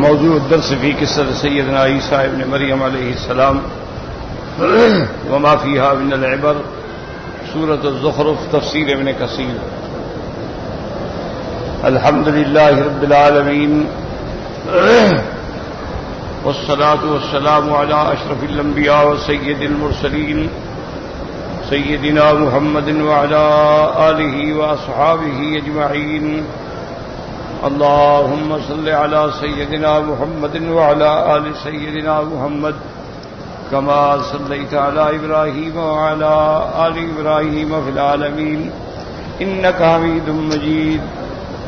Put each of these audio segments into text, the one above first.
موضوع الدرس في قصة سيدنا عيسى ابن مريم عليه السلام وما فيها من العبر سورة الزخرف تفسير ابن كثير. الحمد لله رب العالمين والصلاة والسلام على أشرف الأنبياء وسيد المرسلين سيدنا محمد وعلى آله وأصحابه أجمعين. اللهم صل على سيدنا محمد وعلى آل سيدنا محمد كما صليت على إبراهيم وعلى آل إبراهيم في العالمين إنك حميد مجيد.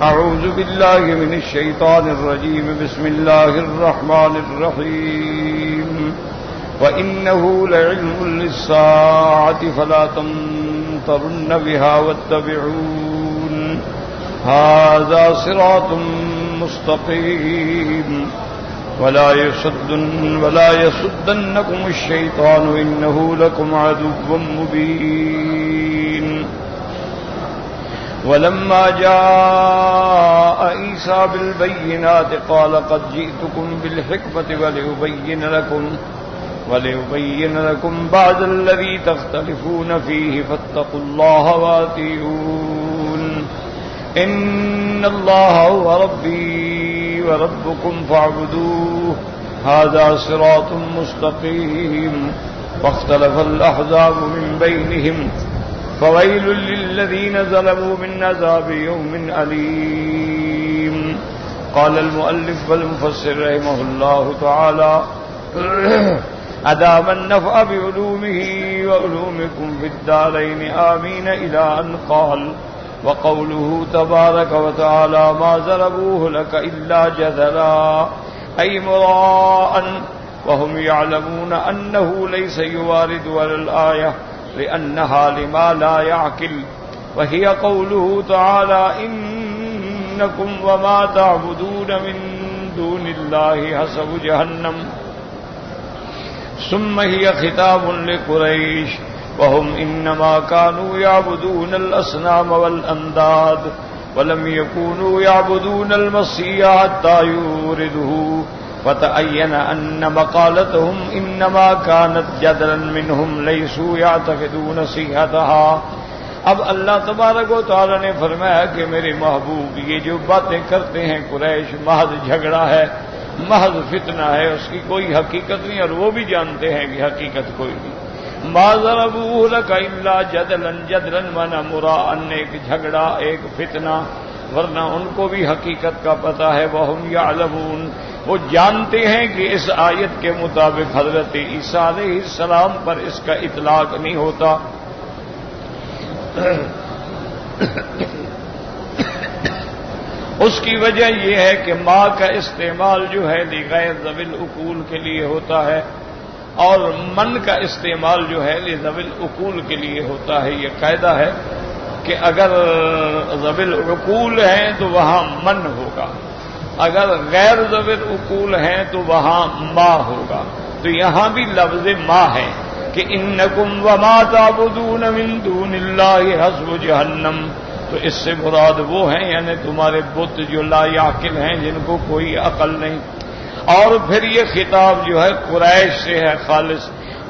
أعوذ بالله من الشيطان الرجيم. بسم الله الرحمن الرحيم. وإنه لعلم للساعة فلا تمترن بها واتبعون هذا صراط مستقيم ولا يصدنكم الشيطان إنه لكم عدو مبين. ولما جاء عيسى بالبينات قال قد جئتكم بالحكمة ولأبين لكم بعد الذي تختلفون فيه فاتقوا الله وأطيعون. إن الله هو ربي وربكم فاعبدوه هذا صراط مستقيم. فاختلف الأحزاب من بينهم فويل للذين ظلموا من عذاب يوم أليم. قال المؤلف والمفسر رحمه الله تعالى أدام النفع بعلومه وعلومكم في الدارين آمين إلى أن قال وقوله تبارك وتعالى ما ضربوه لك إلا جدلا أي مراء وهم يعلمون أنه ليس يوارد على الآية لأنها لما لا يعقل. وهي قوله تعالى إنكم وما تعبدون من دون الله حسب جهنم. ثم هي خطاب لقريش وهم إنما كانوا يعبدون الأصنام والأنداد ولم يكونوا يعبدون المسيح حتى يورده فتعين أن مقالتهم إنما كانت جدلا منهم ليسوا يعتقدون صحتها. اب اللہ تبارک و تعالی نے فرمایا کہ میرے محبوب یہ جو باتیں کرتے ہیں قریش محض جھگڑا ہے، محض فتنہ ہے، اس کی کوئی حقیقت نہیں، اور وہ بھی جانتے ہیں کہ حقیقت کوئی نہیں. ما ضربوه لك الا جدلا جدلا مانا مراء، ایک جھگڑا ایک فتنہ، ورنہ ان کو بھی حقیقت کا پتہ ہے. وهم يعلمون، وہ جانتے ہیں کہ اس آیت کے مطابق حضرت عیسیٰ علیہ السلام پر اس کا اطلاق نہیں ہوتا. اس کی وجہ یہ ہے کہ ماں کا استعمال جو ہے لغیر ذوی العقول کے لیے ہوتا ہے، اور من کا استعمال جو ہے لذوی العقول کے لیے ہوتا ہے. یہ قاعدہ ہے کہ اگر ذوی العقول ہیں تو وہاں من ہوگا، اگر غیر ذوی العقول ہیں تو وہاں ما ہوگا. تو یہاں بھی لفظ ما ہے کہ انکم وما تعبدون من دون اللہ حسب جہنم. تو اس سے مراد وہ ہیں یعنی تمہارے بت جو لا یعقل ہیں، جن کو کوئی عقل نہیں. اور پھر یہ خطاب جو ہے قریش سے ہے خالص،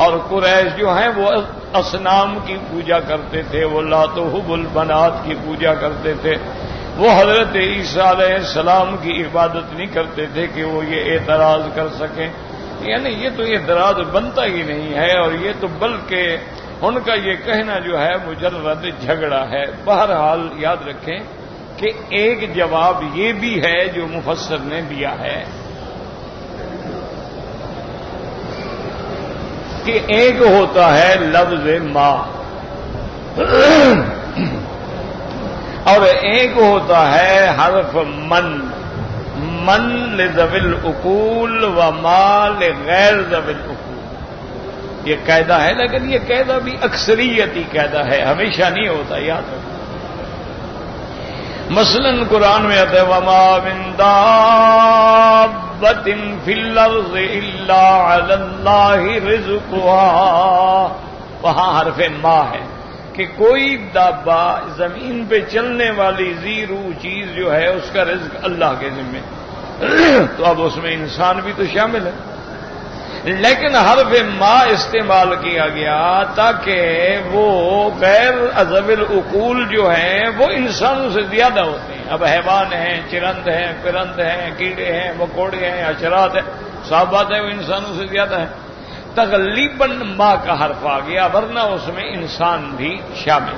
اور قریش جو ہیں وہ اصنام کی پوجا کرتے تھے، وہ لات و حبل البنات کی پوجا کرتے تھے. وہ حضرت عیسیٰ علیہ السلام کی عبادت نہیں کرتے تھے کہ وہ یہ اعتراض کر سکیں. یعنی یہ تو اعتراض بنتا ہی نہیں ہے، اور یہ تو بلکہ ان کا یہ کہنا جو ہے مجرد جھگڑا ہے. بہرحال یاد رکھیں کہ ایک جواب یہ بھی ہے جو مفسر نے دیا ہے کہ ایک ہوتا ہے لفظ ما اور ایک ہوتا ہے حرف من لذوی العقول و ما لغیر ذوی العقول. یہ قاعدہ ہے، لیکن یہ قاعدہ بھی اکثریتی قاعدہ ہے، ہمیشہ نہیں ہوتا. یاد رکھو مثلا قرآن میں آتا ہے وما من دابۃ فی الارض الا علی اللہ رزقها، وہاں حرف ما ہے کہ کوئی دابہ زمین پہ چلنے والی زی روح چیز جو ہے اس کا رزق اللہ کے ذمہ. تو اب اس میں انسان بھی تو شامل ہے، لیکن حرف ما استعمال کیا گیا تاکہ وہ غیر ذوی العقول جو ہیں وہ انسانوں سے زیادہ ہوتے ہیں۔ اب حیوان ہیں، چرند ہیں، پرند ہیں، کیڑے ہیں، مکوڑے ہیں، حشرات ہیں، صاف بات ہے وہ انسانوں سے زیادہ ہے۔ تغلیباً ما کا حرف آ گیا، ورنہ اس میں انسان بھی شامل۔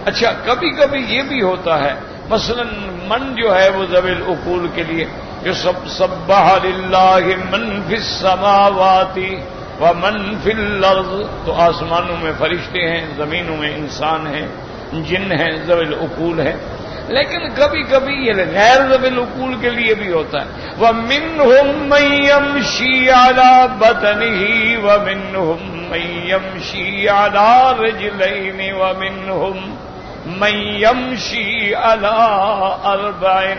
اچھا، کبھی کبھی یہ بھی ہوتا ہے، مثلا من جو ہے وہ ذوی العقول کے لیے، جو سبح للہ من فی السماوات ومن فی الارض، تو آسمانوں میں فرشتے ہیں، زمینوں میں انسان ہیں، جن ہیں، ذوی العقول ہیں۔ لیکن کبھی کبھی یہ غیر ذوی العقول کے لیے بھی ہوتا ہے، وَمِنْهُمْ مَن يَمْشِي عَلَى بَطْنِهِ وَمِنْهُمْ مَن يَمْشِي عَلَى رِجْلَيْنِ وَمِنْهُمْ مَن يَمْشِي عَلَى أَرْبَعٍ۔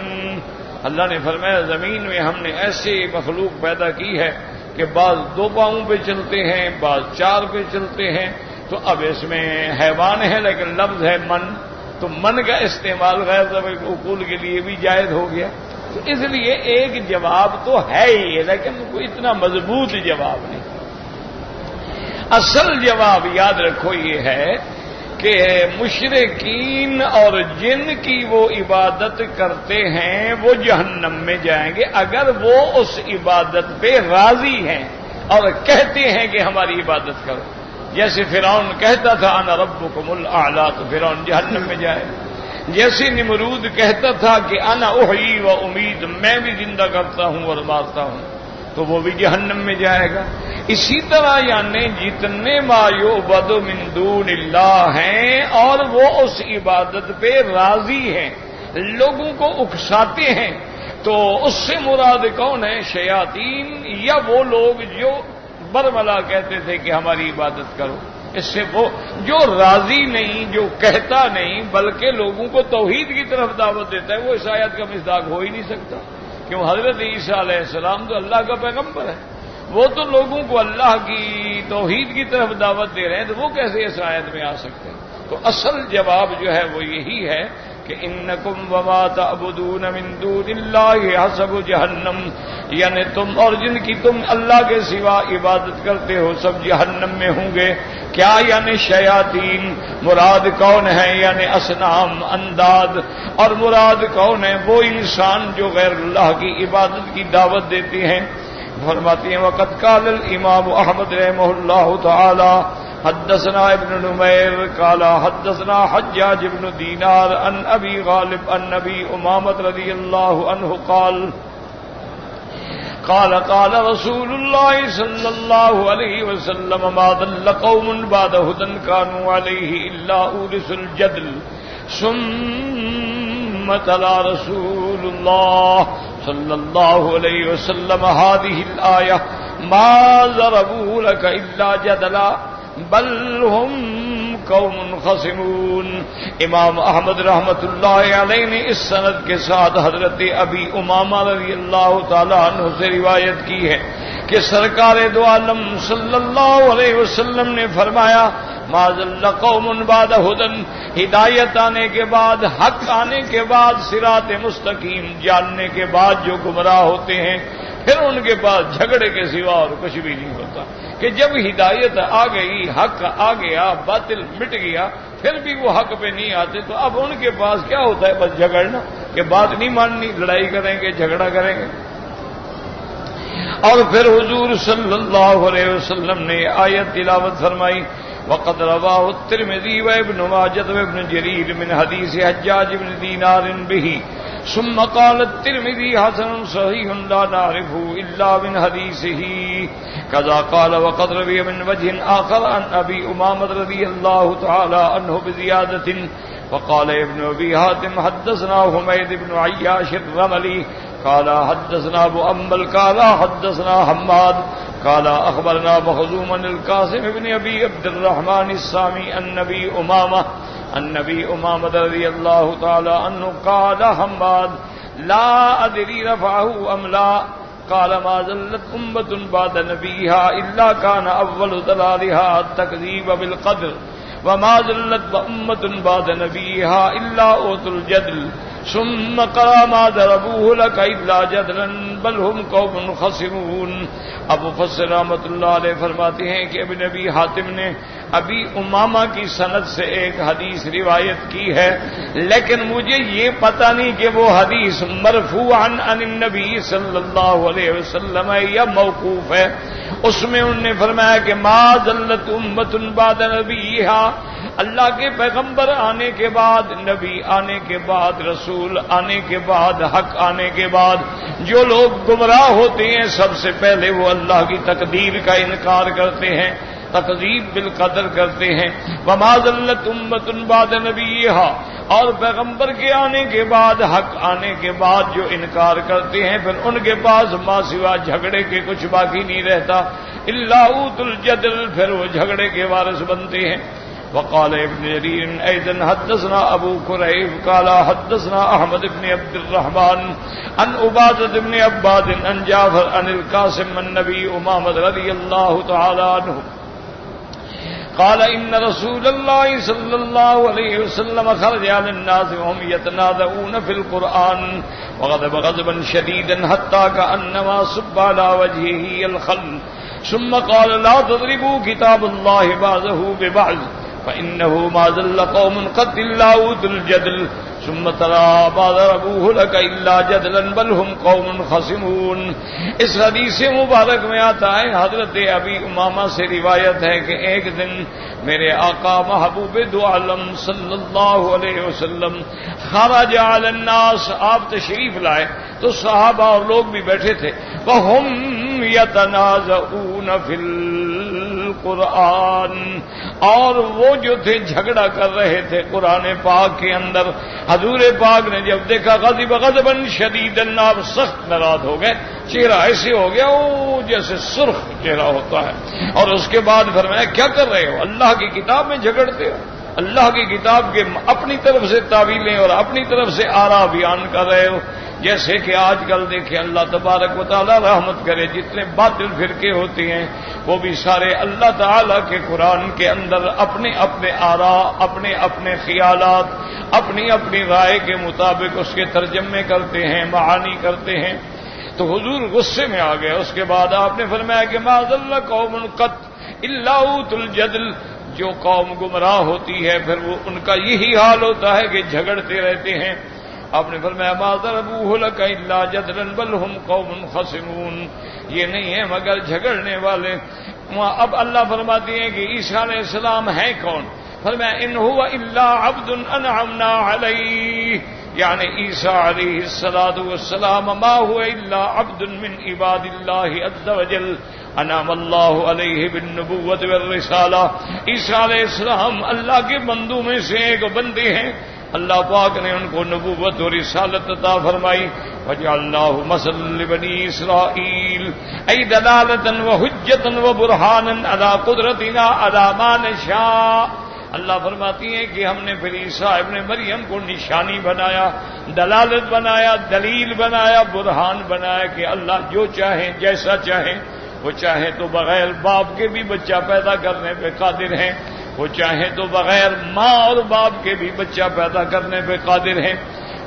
اللہ نے فرمایا زمین میں ہم نے ایسے مخلوق پیدا کی ہے کہ بعض 2 پاؤں پہ چلتے ہیں، بعض 4 پہ چلتے ہیں۔ تو اب اس میں حیوان ہے لیکن لفظ ہے من، تو من کا استعمال غیر ذوی العقول کے لیے بھی جائز ہو گیا۔ تو اس لیے ایک جواب تو ہے ہی، لیکن کوئی اتنا مضبوط جواب نہیں۔ اصل جواب یاد رکھو یہ ہے کہ مشرکین اور جن کی وہ عبادت کرتے ہیں وہ جہنم میں جائیں گے اگر وہ اس عبادت پہ راضی ہیں اور کہتے ہیں کہ ہماری عبادت کرو۔ جیسے فرعون کہتا تھا انا ربکم الاعلی، تو فرعون جہنم میں جائے۔ جیسے نمرود کہتا تھا کہ انا احیی و امید، میں بھی زندہ کرتا ہوں اور مارتا ہوں، تو وہ بھی جہنم میں جائے گا۔ اسی طرح یعنی جتنے ما یعبد من دون اللہ ہیں اور وہ اس عبادت پہ راضی ہیں، لوگوں کو اکساتے ہیں، تو اس سے مراد کون ہے؟ شیاطین، یا وہ لوگ جو برملا کہتے تھے کہ ہماری عبادت کرو۔ اس سے وہ جو راضی نہیں، جو کہتا نہیں، بلکہ لوگوں کو توحید کی طرف دعوت دیتا ہے، وہ اس آیت کا مصداق ہو ہی نہیں سکتا۔ کیوں؟ حضرت عیسیٰ علیہ السلام تو اللہ کا پیغمبر ہے، وہ تو لوگوں کو اللہ کی توحید کی طرف دعوت دے رہے ہیں، تو وہ کیسے اس آیت میں آ سکتے ہیں؟ تو اصل جواب جو ہے وہ یہی ہے کہ انکم وما تعبدون من دون اللہ حسب جہنم، یعنی تم اور جن کی تم اللہ کے سوا عبادت کرتے ہو سب جہنم میں ہوں گے۔ کیا یعنی شیاطین؟ مراد کون ہے؟ یعنی اصنام، انداد، اور مراد کون ہے؟ وہ انسان جو غیر اللہ کی عبادت کی دعوت دیتے ہیں۔ فرماتی ہیں وقد قال الامام احمد رحمہ اللہ تعالی حدثنا ابن نمیر قال حدثنا حجاج بن دینار عن ابی غالب عن ابی امامۃ رضی اللہ عنہ قال قال رسول اللہ صلی اللہ علیہ وسلم ما ضل قوم بعد هدى كانوا عليه الا اورثوا الجدل ثم تلا رسول اللہ صلی اللہ علیہ وسلم هذه الآية ما ضربوا لك الا جدلا بل هم قوم خصمون۔ امام احمد رحمت اللہ علیہ نے اس سند کے ساتھ حضرت ابی امامہ رضی اللہ تعالی عنہ سے روایت کی ہے کہ سرکار دو عالم صلی اللہ علیہ وسلم نے فرمایا ما ضل قوم بعد ہدى، ہدایت آنے کے بعد، حق آنے کے بعد، صراط مستقیم جاننے کے بعد جو گمراہ ہوتے ہیں، پھر ان کے پاس جھگڑے کے سوا اور کچھ بھی نہیں ہوتا۔ کہ جب ہدایت آ گئی، حق آ گیا، باطل مٹ گیا، پھر بھی وہ حق پہ نہیں آتے، تو اب ان کے پاس کیا ہوتا ہے؟ بس جھگڑنا، کہ بات نہیں ماننی، لڑائی کریں گے، جھگڑا کریں گے۔ اور پھر حضور صلی اللہ علیہ وسلم نے آیت تلاوت فرمائی وقد رواه الترمذي وابن ماجه وابن جرير من حديث حجاج بن دينار به ثم قال الترمذي حسن صحيح لا نعرفه إلا من حديثه كذا قال وقد روي من وجه آخر عن أبي أمامة رضي الله تعالى عنه بزيادة وقال ابن أبي حاتم حدثنا حميد بن عياش الرملي قال حدثنا أبو أمل قال حدثنا حماد قال أخبرنا مخزوم القاسم بن أبي عبد الرحمن السامي النبي أمامة رضي الله تعالى عنه قال حماد لا أدري رفعه أم لا قال ما زلت أمة بعد نبيها إلا كان أول ضلالها التكذيب بالقدر وما زلت أمة بعد نبيها إلا أوتوا الجدل ثم قرأ ما ضربوه لك إلا جدلا بل هم قوم خصمون. اب مفسر رحمۃ اللہ علیہ فرماتے ہیں کہ ابن ابی حاتم نے ابی امامہ کی سند سے ایک حدیث روایت کی ہے، لیکن مجھے یہ پتہ نہیں کہ وہ حدیث مرفوعا عن النبی صلی اللہ علیہ وسلم ہے یا موقوف ہے. اس میں انہوں نے فرمایا کہ ما ضلت امت بعد نبیہا، اللہ کے پیغمبر آنے کے بعد، نبی آنے کے بعد، رسول آنے کے بعد، حق آنے کے بعد جو لوگ گمراہ ہوتے ہیں سب سے پہلے وہ اللہ کی تقدیر کا انکار کرتے ہیں، تکذیب بالقدر کرتے ہیں. وما ضلت امت بعد نبیہا، اور پیغمبر کے آنے کے بعد، حق آنے کے بعد جو انکار کرتے ہیں پھر ان کے پاس ما سوا جھگڑے کے کچھ باقی نہیں رہتا. الا اوت الجدل، پھر وہ جھگڑے کے وارث بنتے ہیں. وقال ابن جرير ايضا حدثنا ابو كريب قال حدثنا احمد بن عبد الرحمن عن عبادة بن عباد عن جعفر عن القاسم عن نبي امامة رضي الله تعالى عنه قال ان رسول الله صلى الله عليه وسلم خرج على الناس وهم يتنازعون في القرآن وغضب غضبا شديدا حتى كأنما صب على وجهه الخل ثم قال لا تضربوا كتاب الله بعضه ببعض فإنه ما ذل قوم قد إلا أوتوا الجدل ثم ترى ما ضربوه لك إلا جدلا بل هم قوم خصمون. اس حدیث مبارک میں آتا ہے حضرت ابی امامہ سے روایت ہے کہ ایک دن میرے آقا محبوب دو عالم صلی اللہ علیہ وسلم خرج علی الناس، آپ تشریف لائے تو صحابہ اور لوگ بھی بیٹھے تھے. وهم يتنازعون في القرآن، اور وہ جو تھے جھگڑا کر رہے تھے قرآن پاک کے اندر. حضور پاک نے جب دیکھا غضب غضبا شدیدا، آپ سخت ناراض ہو گئے، چہرہ ایسے ہو گیا وہ جیسے سرخ چہرہ ہوتا ہے. اور اس کے بعد فرمایا کیا کر رہے ہو، اللہ کی کتاب میں جھگڑتے ہو، اللہ کی کتاب کے اپنی طرف سے تعویلیں اور اپنی طرف سے آراء بیان کر رہے ہو. جیسے کہ آج کل دیکھیں اللہ تبارک و تعالی رحمت کرے، جتنے باطل فرقے ہوتے ہیں وہ بھی سارے اللہ تعالی کے قرآن کے اندر اپنے اپنے آراء، اپنے اپنے خیالات، اپنی اپنی رائے کے مطابق اس کے ترجمے کرتے ہیں، معانی کرتے ہیں. تو حضور غصے میں آ گئے. اس کے بعد آپ نے فرمایا کہ ما ضل قوم قط الا اوتوا الجدل، جو قوم گمراہ ہوتی ہے پھر وہ ان کا یہی حال ہوتا ہے کہ جھگڑتے رہتے ہیں. آپ نے فرمایا ما ضربوه لك الا جدلا بل هم قوم خصمون، یہ نہیں ہے مگر جھگڑنے والے. اب اللہ فرماتے ہیں کہ عیسیٰ علیہ السلام ہیں کون؟ فرمایا ان هو الا عبد انعمنا علیہ، یعنی عیسیٰ علیہ السلام ما هو الا عبد من عباد اللہ عز وجل انعم اللہ علیہ بالنبوۃ والرسالہ. عیسیٰ علیہ السلام اللہ کے بندوں میں سے ایک بندے ہیں، اللہ پاک نے ان کو نبوت اور رسالت عطا فرمائی. وجعلناہ مثلا لبنی اسرائیل ای دلالۃ وحجۃ وبرہانا علی قدرتنا علی ما نشاء. اللہ فرماتی ہیں کہ ہم نے پھر عیسیٰ ابن مریم کو نشانی بنایا، دلالت بنایا، دلیل بنایا، برہان بنایا کہ اللہ جو چاہیں جیسا چاہیں. وہ چاہیں تو بغیر باپ کے بھی بچہ پیدا کرنے پہ قادر ہیں، وہ چاہیں تو بغیر ماں اور باپ کے بھی بچہ پیدا کرنے پہ قادر ہیں.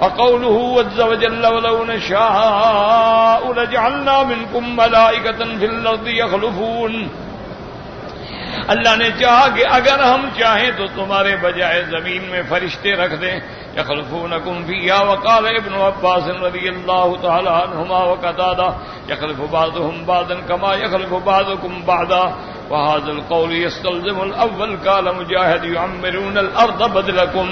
وقوله عز وجل ولو نشاء لجعلنا منكم ملائکۃ فی الارض یخلفون. اللہ نے چاہا کہ اگر ہم چاہیں تو تمہارے بجائے زمین میں فرشتے رکھ دیں. یخلفونکم فیہا. وقال ابن عباس رضی اللہ تعالی عنہما وقتادہ یخلف بعضهم بعضا کما یخلف بعضکم بعضا وهذا القول يستلزم الاول. قال مجاہد يعمرون الارض بدلکم.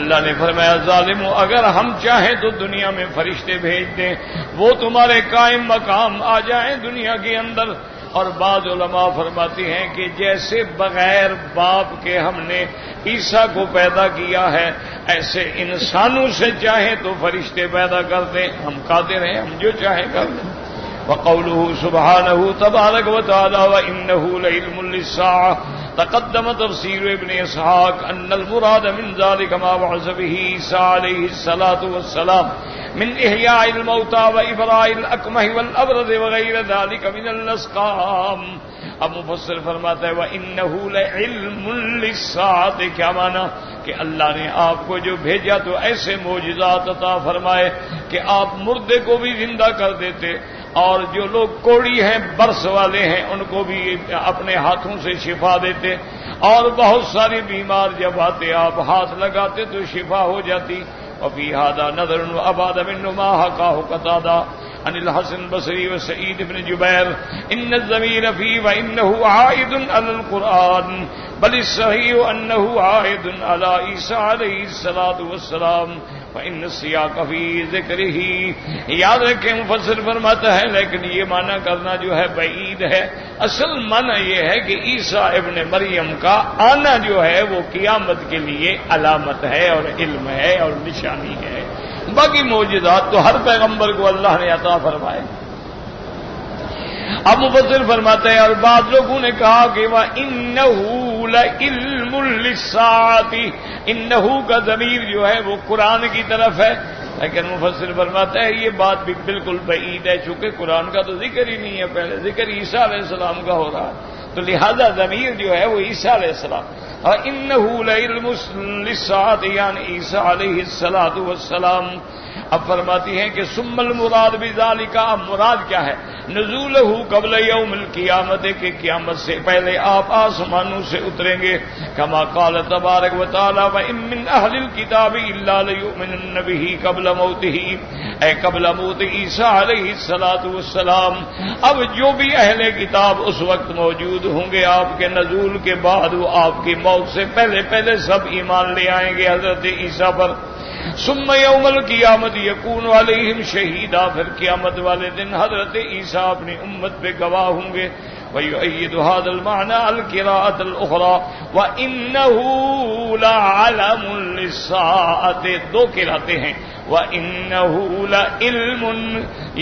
اللہ نے فرمایا ظالمو اگر ہم چاہیں تو دنیا میں فرشتے بھیج دیں، وہ تمہارے قائم مقام آ جائیں دنیا کے اندر. اور بعض علماء فرماتے ہیں کہ جیسے بغیر باپ کے ہم نے عیسیٰ کو پیدا کیا ہے، ایسے انسانوں سے چاہیں تو فرشتے پیدا کر دیں، ہم قادر ہیں، ہم جو چاہیں کر دیں. وقوله سبحانه تبارک و تعالی وانه لعلم للساعة تقدم تفسیر ابن اسحاق ان المراد من ذلك ما بعث به عیسی علیہ الصلوۃ والسلام من احیاء الموتى وابراء الاکمہ والابرص وغیر ذلك من الاسقام. اب مفسر فرماتا ہے وَإِنَّهُ لَعِلْمٌ لِلسَّاعَةِ، کیا مانا کہ اللہ نے آپ کو جو بھیجا تو ایسے معجزات عطا فرمائے کہ آپ مردے کو بھی زندہ کر دیتے، اور جو لوگ کوڑی ہیں برس والے ہیں ان کو بھی اپنے ہاتھوں سے شفا دیتے، اور بہت ساری بیمار جب آتے آپ ہاتھ لگاتے تو شفا ہو جاتی. وفي هذا نظر وأباد منه ما حكاه قتادة عن الحسن البصري وسعيد بن جبير إن الضمير فيه وإنه عائد على القرآن بل الصحيح أنه عائد على عيسى عليه الصلاة والسلام فإن السياق في ذكره. یاد رکھیں مفسر فرماتا ہے لیکن یہ معنی کرنا جو ہے بعید ہے. اصل معنی یہ ہے کہ عیسیٰ ابن مریم کا آنا جو ہے وہ قیامت کے لیے علامت ہے اور علم ہے اور نشانی ہے. باقی معجزات تو ہر پیغمبر کو اللہ نے عطا فرمائے. اب مفسر فرماتے ہیں اور بعض لوگوں نے کہا کہ وَإِنَّهُ لَعِلْمٌ لِلسَّاعَةِ، انہو کا ضمیر جو ہے وہ قرآن کی طرف ہے، لیکن مفسر فرماتا ہے یہ بات بھی بالکل بعید ہے چونکہ قرآن کا تو ذکر ہی نہیں ہے، پہلے ذکر عیسیٰ علیہ السلام کا ہو رہا ہے، تو لہذا ضمیر جو ہے وہ عیسیٰ علیہ السلام. اور انہو لعلم للساعۃ یعنی عیسیٰ علیہ الصلوۃ والسلام. اب فرماتی ہیں کہ ثم المراد بذالک، اب مراد کیا ہے؟ نزولہ قبل یوم القیامت، کہ قیامت سے پہلے آپ آسمانوں سے اتریں گے. کما قال تبارک و تعالی وان من اہل الکتاب الا لیؤمنن بہ قبل موتہ، اے قبل موت عیسیٰ علیہ الصلوۃ والسلام. اب جو بھی اہل کتاب اس وقت موجود ہوں گے آپ کے نزول کے بعد، وہ آپ کی موت سے پہلے سب ایمان لے آئیں گے حضرت عیسیٰ پر. ثم یوم القیامت یکون علیہم شہیدا، پھر قیامت والے دن حضرت عیسیٰ اپنی امت پہ گواہ ہوں گے. وَيُؤَيِّدُ هَذَا الْمَعْنَى الْقِرَاءَةُ الْأُخْرَى وَإِنَّهُ لَعَلَمٌ لِلسَّاعَةِ، دو قرأتیں ہیں. وَإِنَّهُ لَعِلْمٌ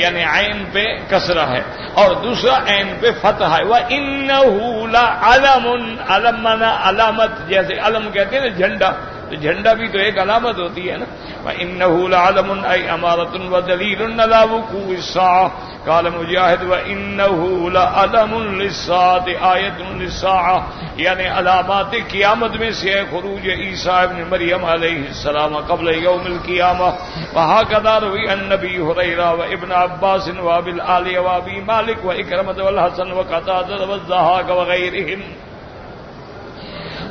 یعنی عین پہ کسرہ ہے اور دوسرا عین پہ فتح ہے. وَإِنَّهُ لَعَلَمٌ، علم مانا علامت، جیسے علم کہتے ہیں جھنڈا، تو جھنڈا بھی تو ایک علامت ہوتی ہے نا. وَإِنَّهُ لَعَلَمٌ أَيْ أَمَارَةٌ وَدَلِيلٌ عَلَى وُقُوعِ السَّاعَةِ. قال مجاہد وَإِنَّهُ لَعَلَمٌ لِلسَّاعَةِ آیَةٌ لِلسَّاعَةِ یعنی علامات قیامت میں سے ہے خروج عیسیٰ ابن مریم علیہ السلام قبل یوم القیامہ. وهكذا روی عن نبی ہریرہ وابن عباس وابی العالیہ وابی مالک واکرمۃ والحسن وقتادہ والضحاک وغیرہم.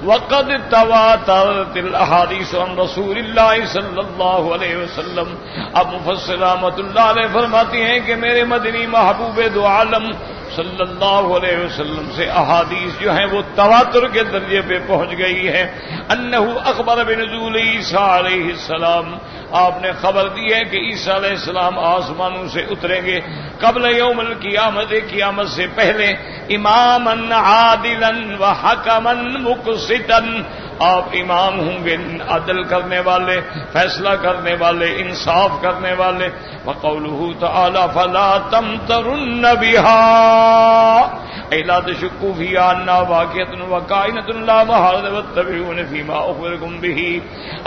وقد تواترت الاحادیث عن رسول اللہ صلی اللہ علیہ وسلم. اب مفسر رحمۃ اللہ علیہ فرماتی ہیں کہ میرے مدنی محبوب دو عالم صلی اللہ علیہ وسلم سے احادیث جو ہیں وہ تواتر کے درجے پہ پہنچ گئی ہے. انہ اخبر بنزول عیسیٰ علیہ السلام، آپ نے خبر دی ہے کہ عیسیٰ علیہ السلام آسمانوں سے اتریں گے قبل یوم القیامت، قیامت سے پہلے. اماما عادلا وحکما مقسطا، آپ امام ہوں گے عدل کرنے والے، فیصلہ کرنے والے، انصاف کرنے والے. وقولہ تعالی فلا تمترن بها اے لا تشکوا فیہا انہا واقعۃ وکائنۃ لا محالۃ واتبعون فیما اخبرکم بہ.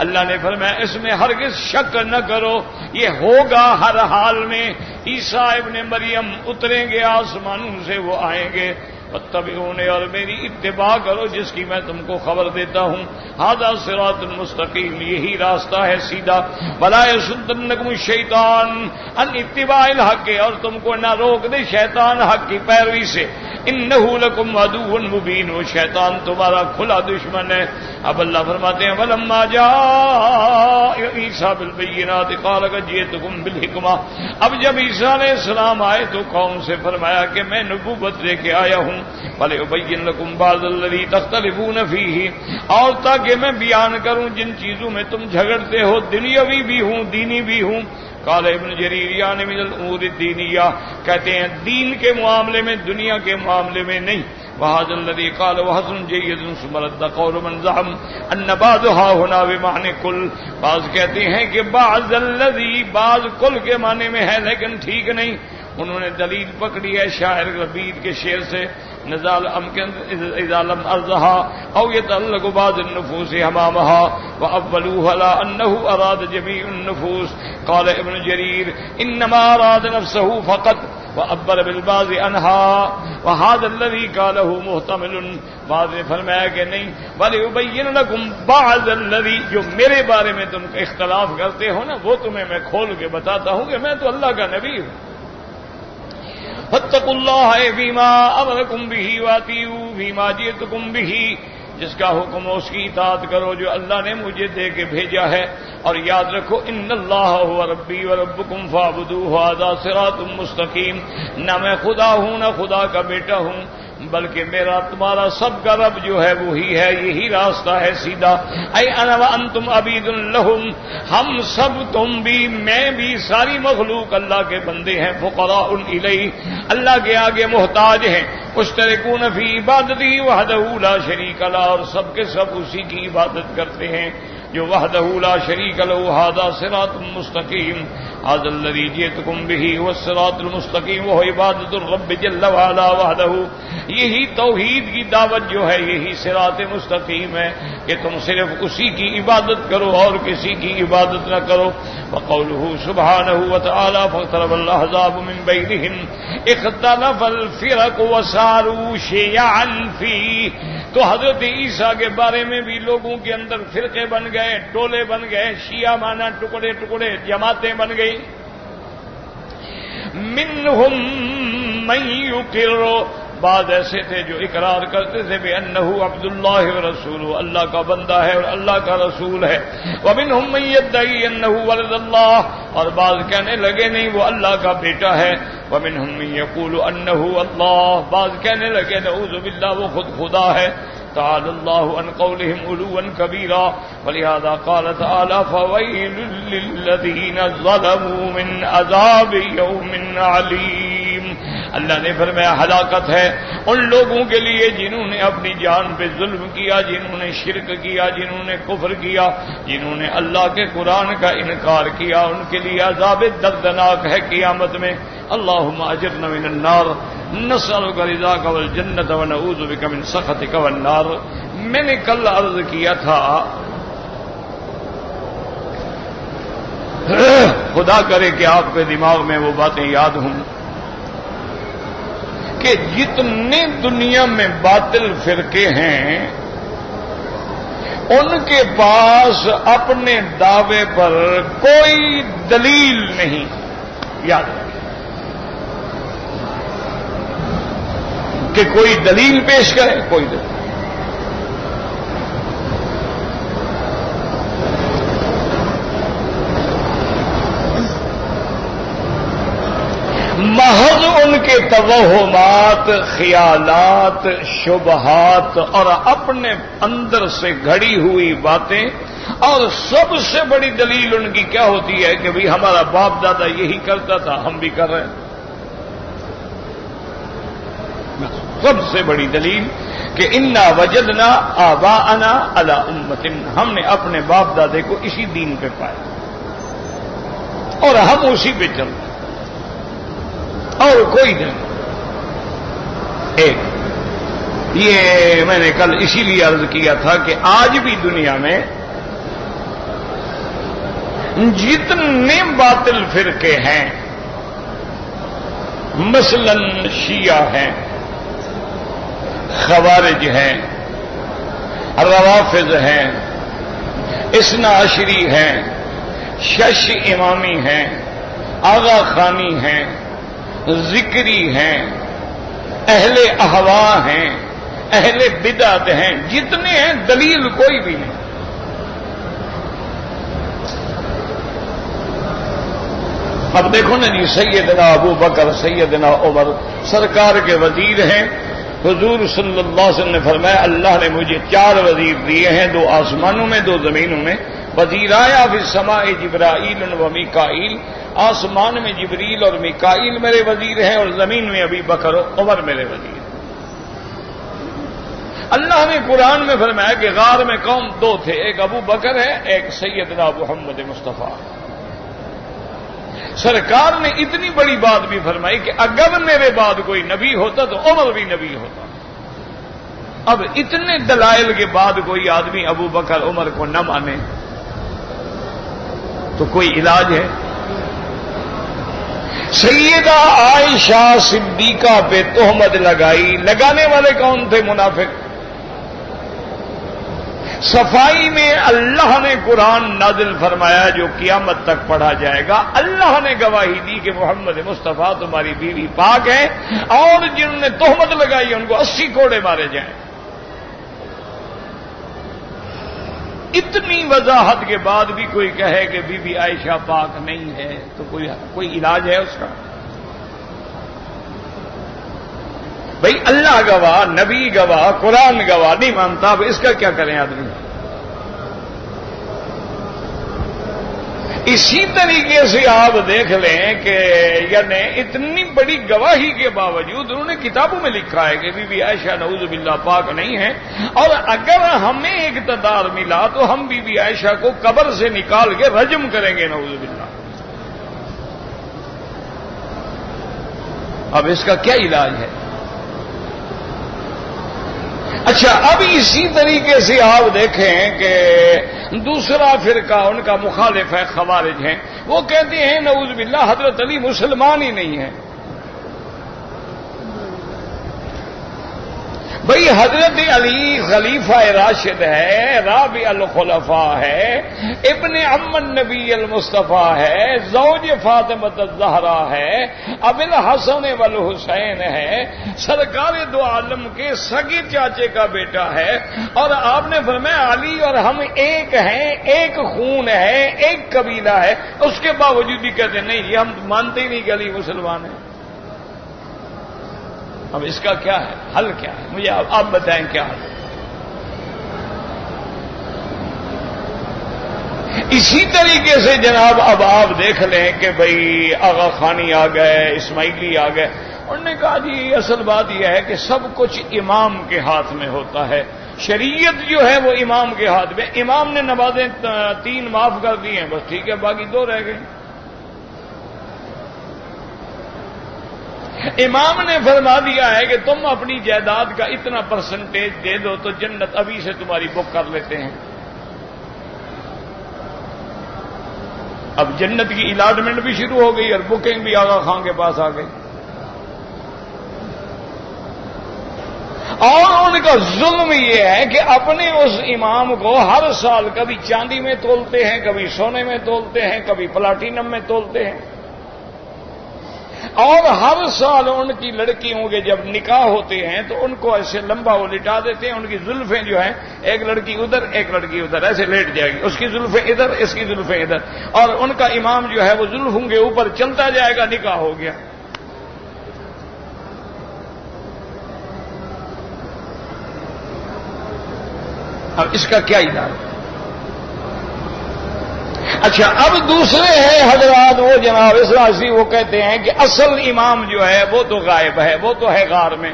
اللہ نے فرمایا اس میں ہرگز شک نہ کرو، یہ ہوگا ہر حال میں. عیسیٰ ابن مریم اتریں گے آسمانوں سے، وہ آئیں گے. واتبعون اور میری اتباع کرو جس کی میں تم کو خبر دیتا ہوں. ھذا صراط مستقیم، یہی راستہ ہے سیدھا. ولا یصدنکم الشیطان عن اتباع الحق، اور تم کو نہ روک دے شیطان حق کی پیروی سے. انہ لکم عدو مبین، وہ شیطان تمہارا کھلا دشمن ہے. اب اللہ فرماتے ہیں ولما جاء عیسیٰ بالبینات قال قد جئتکم بالحکمہ. اب جب عیسیٰ علیہ السلام آئے تو قوم سے فرمایا کہ میں نبوت لے کے آیا ہوں. وَلِأُبَيِّنَ لَكُمْ بَعْضَ الَّذِي تَخْتَلِفُونَ فِيهِ، اور تاکہ میں بیان کروں جن چیزوں میں تم جھگڑتے ہو، دنیاوی بھی ہوں دینی بھی ہوں. قال ابن جریر یعنی من الامور الدینیہ، کہتے ہیں دین کے معاملے میں، دنیا کے معاملے میں نہیں. وهذا الذي قال وحسن جيد ثم رد قول من زعم ان بعضها هنا بمعنى كل. بعض کہتے ہیں کہ بعض الذي بعض کل کے معنی میں ہے لیکن ٹھیک نہیں. انہوں نے دلیل پکڑی ہے شاعر ربیع کے شعر سے نزال امکن اذا لم ارضها او يتعلق بعض النفوس امامها واولوها على انه اراد جميع النفوس. قال ابن جرير انما اراد نفسه فقط وعبر بالبعض عنها وهذا الذي قاله محتمل. بعض نے فرمایا کہ نہیں وَلِيُبَيِّنَ لَكُمْ بَعْضَ الَّذِي جو میرے بارے میں تم اختلاف کرتے ہو نا وہ تمہیں میں کھول کے بتاتا ہوں کہ میں تو اللہ کا نبی ہوں. فَاتَّقُوا اللَّهَ فِيمَا أَمَرَكُمْ بِهِ وَأَطِيعُوا فِيمَا جِئْتُكُمْ بِهِ. جس کا حکم ہو اس کی اطاعت کرو جو اللہ نے مجھے دے کے بھیجا ہے. اور یاد رکھو ان اللہ هو ربی وربکم فاعبدوه هذا صراط مستقیم. نہ میں خدا ہوں نہ خدا کا بیٹا ہوں بلکہ میرا تمہارا سب کا رب جو ہے وہی ہے, یہی راستہ ہے سیدھا. اے انا وانتم عبید لہم, ہم سب تم بھی میں بھی ساری مخلوق اللہ کے بندے ہیں. فقراء الیہ, اللہ کے آگے محتاج ہیں. مشترکون فی عبادتہ وحدہ لا شریک لہ, اور سب کے سب اسی کی عبادت کرتے ہیں جو وحدہ لا شریک لہ. ھذا صراط مستقیم. ھذا الذی جئتکم بہ هو الصراط المستقیم وهو عبادۃ الرب جل وعلا وحدہ. یہی توحید کی دعوت جو ہے یہی صراط مستقیم ہے کہ تم صرف اسی کی عبادت کرو اور کسی کی عبادت نہ کرو. وقوله سبحانہ وتعالی فاقترب الاحزاب من بینہم اختلف الفرق وصاروا شیعا فیہ. تو حضرت عیسیٰ کے بارے میں بھی لوگوں کے اندر فرقے بن گئے, ٹولے بن گئے. شیعہ مانا ٹکڑے ٹکڑے, جماعتیں بن گئی. منہم من یقر, بعض ایسے تھے جو اقرار کرتے تھے بِأَنَّهُ عَبْدُ اللَّهِ وَرَسُولُهُ, اللہ کا بندہ ہے اور اللہ کا رسول ہے. وَمِنْهُمْ مَن يَدَّعِي أَنَّهُ وَلَدَ اللَّهِ, اور بعض کہنے لگے نہیں وہ اللہ کا بیٹا ہے. وَمِنْهُمْ مَن يَقُولُ أَنَّهُ اللَّهُ, بعض کہنے لگے نعوذ باللہ وہ خود خدا ہے. تعالی اللہ عن قولهم علوا کبیرا. ولہذا قال تعالی فویل للذین ظلموا من عذاب یوم علیم. اللہ نے فرمایا ہلاکت ہے ان لوگوں کے لیے جنہوں نے اپنی جان پہ ظلم کیا, جنہوں نے شرک کیا, جنہوں نے کفر کیا, جنہوں نے اللہ کے قرآن کا انکار کیا. ان کے لیے عذاب دردناک ہے قیامت میں. اللہم اجرنا من النار نسألک رضاک والجنۃ ونعوذ بک من سخطک والنار. میں نے کل عرض کیا تھا خدا کرے کہ آپ کے دماغ میں وہ باتیں یاد ہوں کہ جتنے دنیا میں باطل فرقے ہیں ان کے پاس اپنے دعوے پر کوئی دلیل نہیں. یاد رکھیں کہ کوئی دلیل پیش کرے, کوئی دلیل. محض ان کے توہمات, خیالات, شبہات اور اپنے اندر سے گھڑی ہوئی باتیں. اور سب سے بڑی دلیل ان کی کیا ہوتی ہے کہ بھئی ہمارا باپ دادا یہی کرتا تھا ہم بھی کر رہے ہیں. سب سے بڑی دلیل کہ انا وجدنا آباءنا علی امۃ, ہم نے اپنے باپ دادے کو اسی دین پہ پایا اور ہم اسی پہ چلتے اور کوئی نہیں. ایک یہ میں نے کل اسی لیے عرض کیا تھا کہ آج بھی دنیا میں جتنے باطل فرقے ہیں مثلاً شیعہ ہیں, خوارج ہیں, روافض ہیں, اثنا عشری ہیں, شش امامی ہیں, آغا خانی ہیں, ذکری ہیں, اہل احوا ہیں, اہل بدعت ہیں, جتنے ہیں دلیل کوئی بھی نہیں. اب دیکھو نا جی, سیدنا ابو بکر, سیدنا عمر سرکار کے وزیر ہیں. حضور صلی اللہ علیہ وسلم نے فرمایا اللہ نے مجھے 4 وزیر دیے ہیں, 2 آسمانوں میں 2 زمینوں میں. وزیر آیا فی السماء جبرائیل و میکائیل, آسمان میں جبریل اور میکائیل میرے وزیر ہیں اور زمین میں ابی بکر و عمر میرے وزیر. اللہ نے قرآن میں فرمایا کہ غار میں قوم 2 تھے, ایک ابو بکر ہے, ایک سیدنا محمد مصطفیٰ. سرکار نے اتنی بڑی بات بھی فرمائی کہ اگر میرے بعد کوئی نبی ہوتا تو عمر بھی نبی ہوتا. اب اتنے دلائل کے بعد کوئی آدمی ابو بکر عمر کو نہ مانے تو کوئی علاج ہے؟ سیدہ عائشہ صدیقہ پہ تہمت لگائی. لگانے والے کون تھے؟ منافق. صفائی میں اللہ نے قرآن نازل فرمایا جو قیامت تک پڑھا جائے گا. اللہ نے گواہی دی کہ محمد مصطفیٰ تمہاری بیوی پاک ہے، اور جنہوں نے تہمت لگائی ان کو 80 کوڑے مارے جائیں. اتنی وضاحت کے بعد بھی کوئی کہے کہ بی بی عائشہ پاک نہیں ہے تو کوئی علاج ہے اس کا؟ بھئی اللہ گواہ، نبی گواہ، قرآن گواہ نہیں مانتا، اب اس کا کیا کریں آدمی؟ اسی طریقے سے آپ دیکھ لیں کہ یعنی اتنی بڑی گواہی کے باوجود انہوں نے کتابوں میں لکھا ہے کہ بی بی عائشہ نعوذ باللہ پاک نہیں ہے، اور اگر ہمیں اقتدار ملا تو ہم بی بی عائشہ کو قبر سے نکال کے رجم کریں گے نعوذ باللہ. اب اس کا کیا علاج ہے؟ اچھا، اب اسی طریقے سے آپ دیکھیں کہ دوسرا فرقہ ان کا مخالف ہے، خوارج ہیں. وہ کہتے ہیں نعوذ باللہ حضرت علی مسلمان ہی نہیں ہے. بھئی حضرت علی خلیفہ راشد ہے، رابع الخلفاء ہے، ابن عم النبی المصطفیٰ ہے، زوج فاطمہ الزہرا ہے، ابو الحسن والحسین ہے، سرکار دو عالم کے سگے چاچے کا بیٹا ہے. اور آپ نے فرمایا علی اور ہم ایک ہیں، ایک خون ہے، ایک قبیلہ ہے. اس کے باوجود بھی کہتے ہیں نہیں، یہ ہم مانتے ہی نہیں کہ علی مسلمان ہے. اب اس کا کیا ہے؟ حل کیا ہے؟ مجھے آپ بتائیں کیا حل ہے؟ اسی طریقے سے جناب اب آپ دیکھ لیں کہ بھئی آغا خانی آ گئے، اسماعیلی آ گئے. انہوں نے کہا جی اصل بات یہ ہے کہ سب کچھ امام کے ہاتھ میں ہوتا ہے، شریعت جو ہے وہ امام کے ہاتھ میں. امام نے نمازیں 3 معاف کر دی ہیں، بس ٹھیک ہے، باقی 2 رہ گئی. امام نے فرما دیا ہے کہ تم اپنی جائیداد کا اتنا پرسنٹیج دے دو تو جنت ابھی سے تمہاری بک کر لیتے ہیں. اب جنت کی الاٹمنٹ بھی شروع ہو گئی اور بکنگ بھی آغا خان کے پاس آ گئی. اور ان کا ظلم یہ ہے کہ اپنے اس امام کو ہر سال کبھی چاندی میں تولتے ہیں، کبھی سونے میں تولتے ہیں، کبھی پلاٹینم میں تولتے ہیں. اور ہر سال ان کی لڑکیوں کے جب نکاح ہوتے ہیں تو ان کو ایسے لمبا وہ لٹا دیتے ہیں. ان کی زلفیں جو ہیں ایک لڑکی ادھر ایک لڑکی ادھر ایسے لیٹ جائے گی، اس کی زلفیں ادھر اس کی زلفیں ادھر، اور ان کا امام جو ہے وہ زلفوں کے اوپر چلتا جائے گا. نکاح ہو گیا. اب اس کا کیا علاج؟ اچھا، اب دوسرے ہیں حضرات وہ جناب اسراسی، وہ کہتے ہیں کہ اصل امام جو ہے وہ تو غائب ہے، وہ تو ہے غار میں.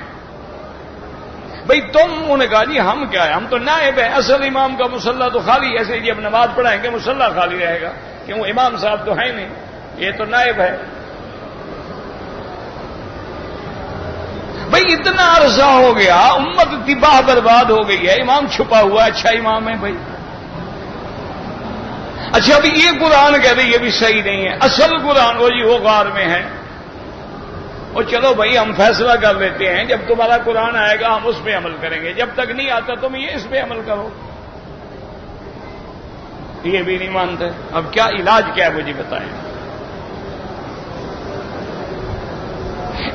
بھئی تم، انہوں نے کہا جی ہم کیا ہے، ہم تو نائب ہیں، اصل امام کا مصلی تو خالی. ایسے جب نماز پڑھائیں گے مصلی خالی رہے گا، کیوں؟ امام صاحب تو ہیں نہیں، یہ تو نائب ہے. بھئی اتنا عرصہ ہو گیا، امت تباہ برباد ہو گئی ہے، امام چھپا ہوا ہے. اچھا امام ہے بھائی. اچھا ابھی یہ قرآن کہہ رہے یہ بھی صحیح نہیں ہے، اصل قرآن وہ جی وہ غار میں ہے. اور چلو بھائی ہم فیصلہ کر لیتے ہیں، جب تمہارا قرآن آئے گا ہم اس پہ عمل کریں گے، جب تک نہیں آتا تم یہ اس پہ عمل کرو. یہ بھی نہیں مانتے. اب کیا علاج کیا ہے مجھے بتائیں.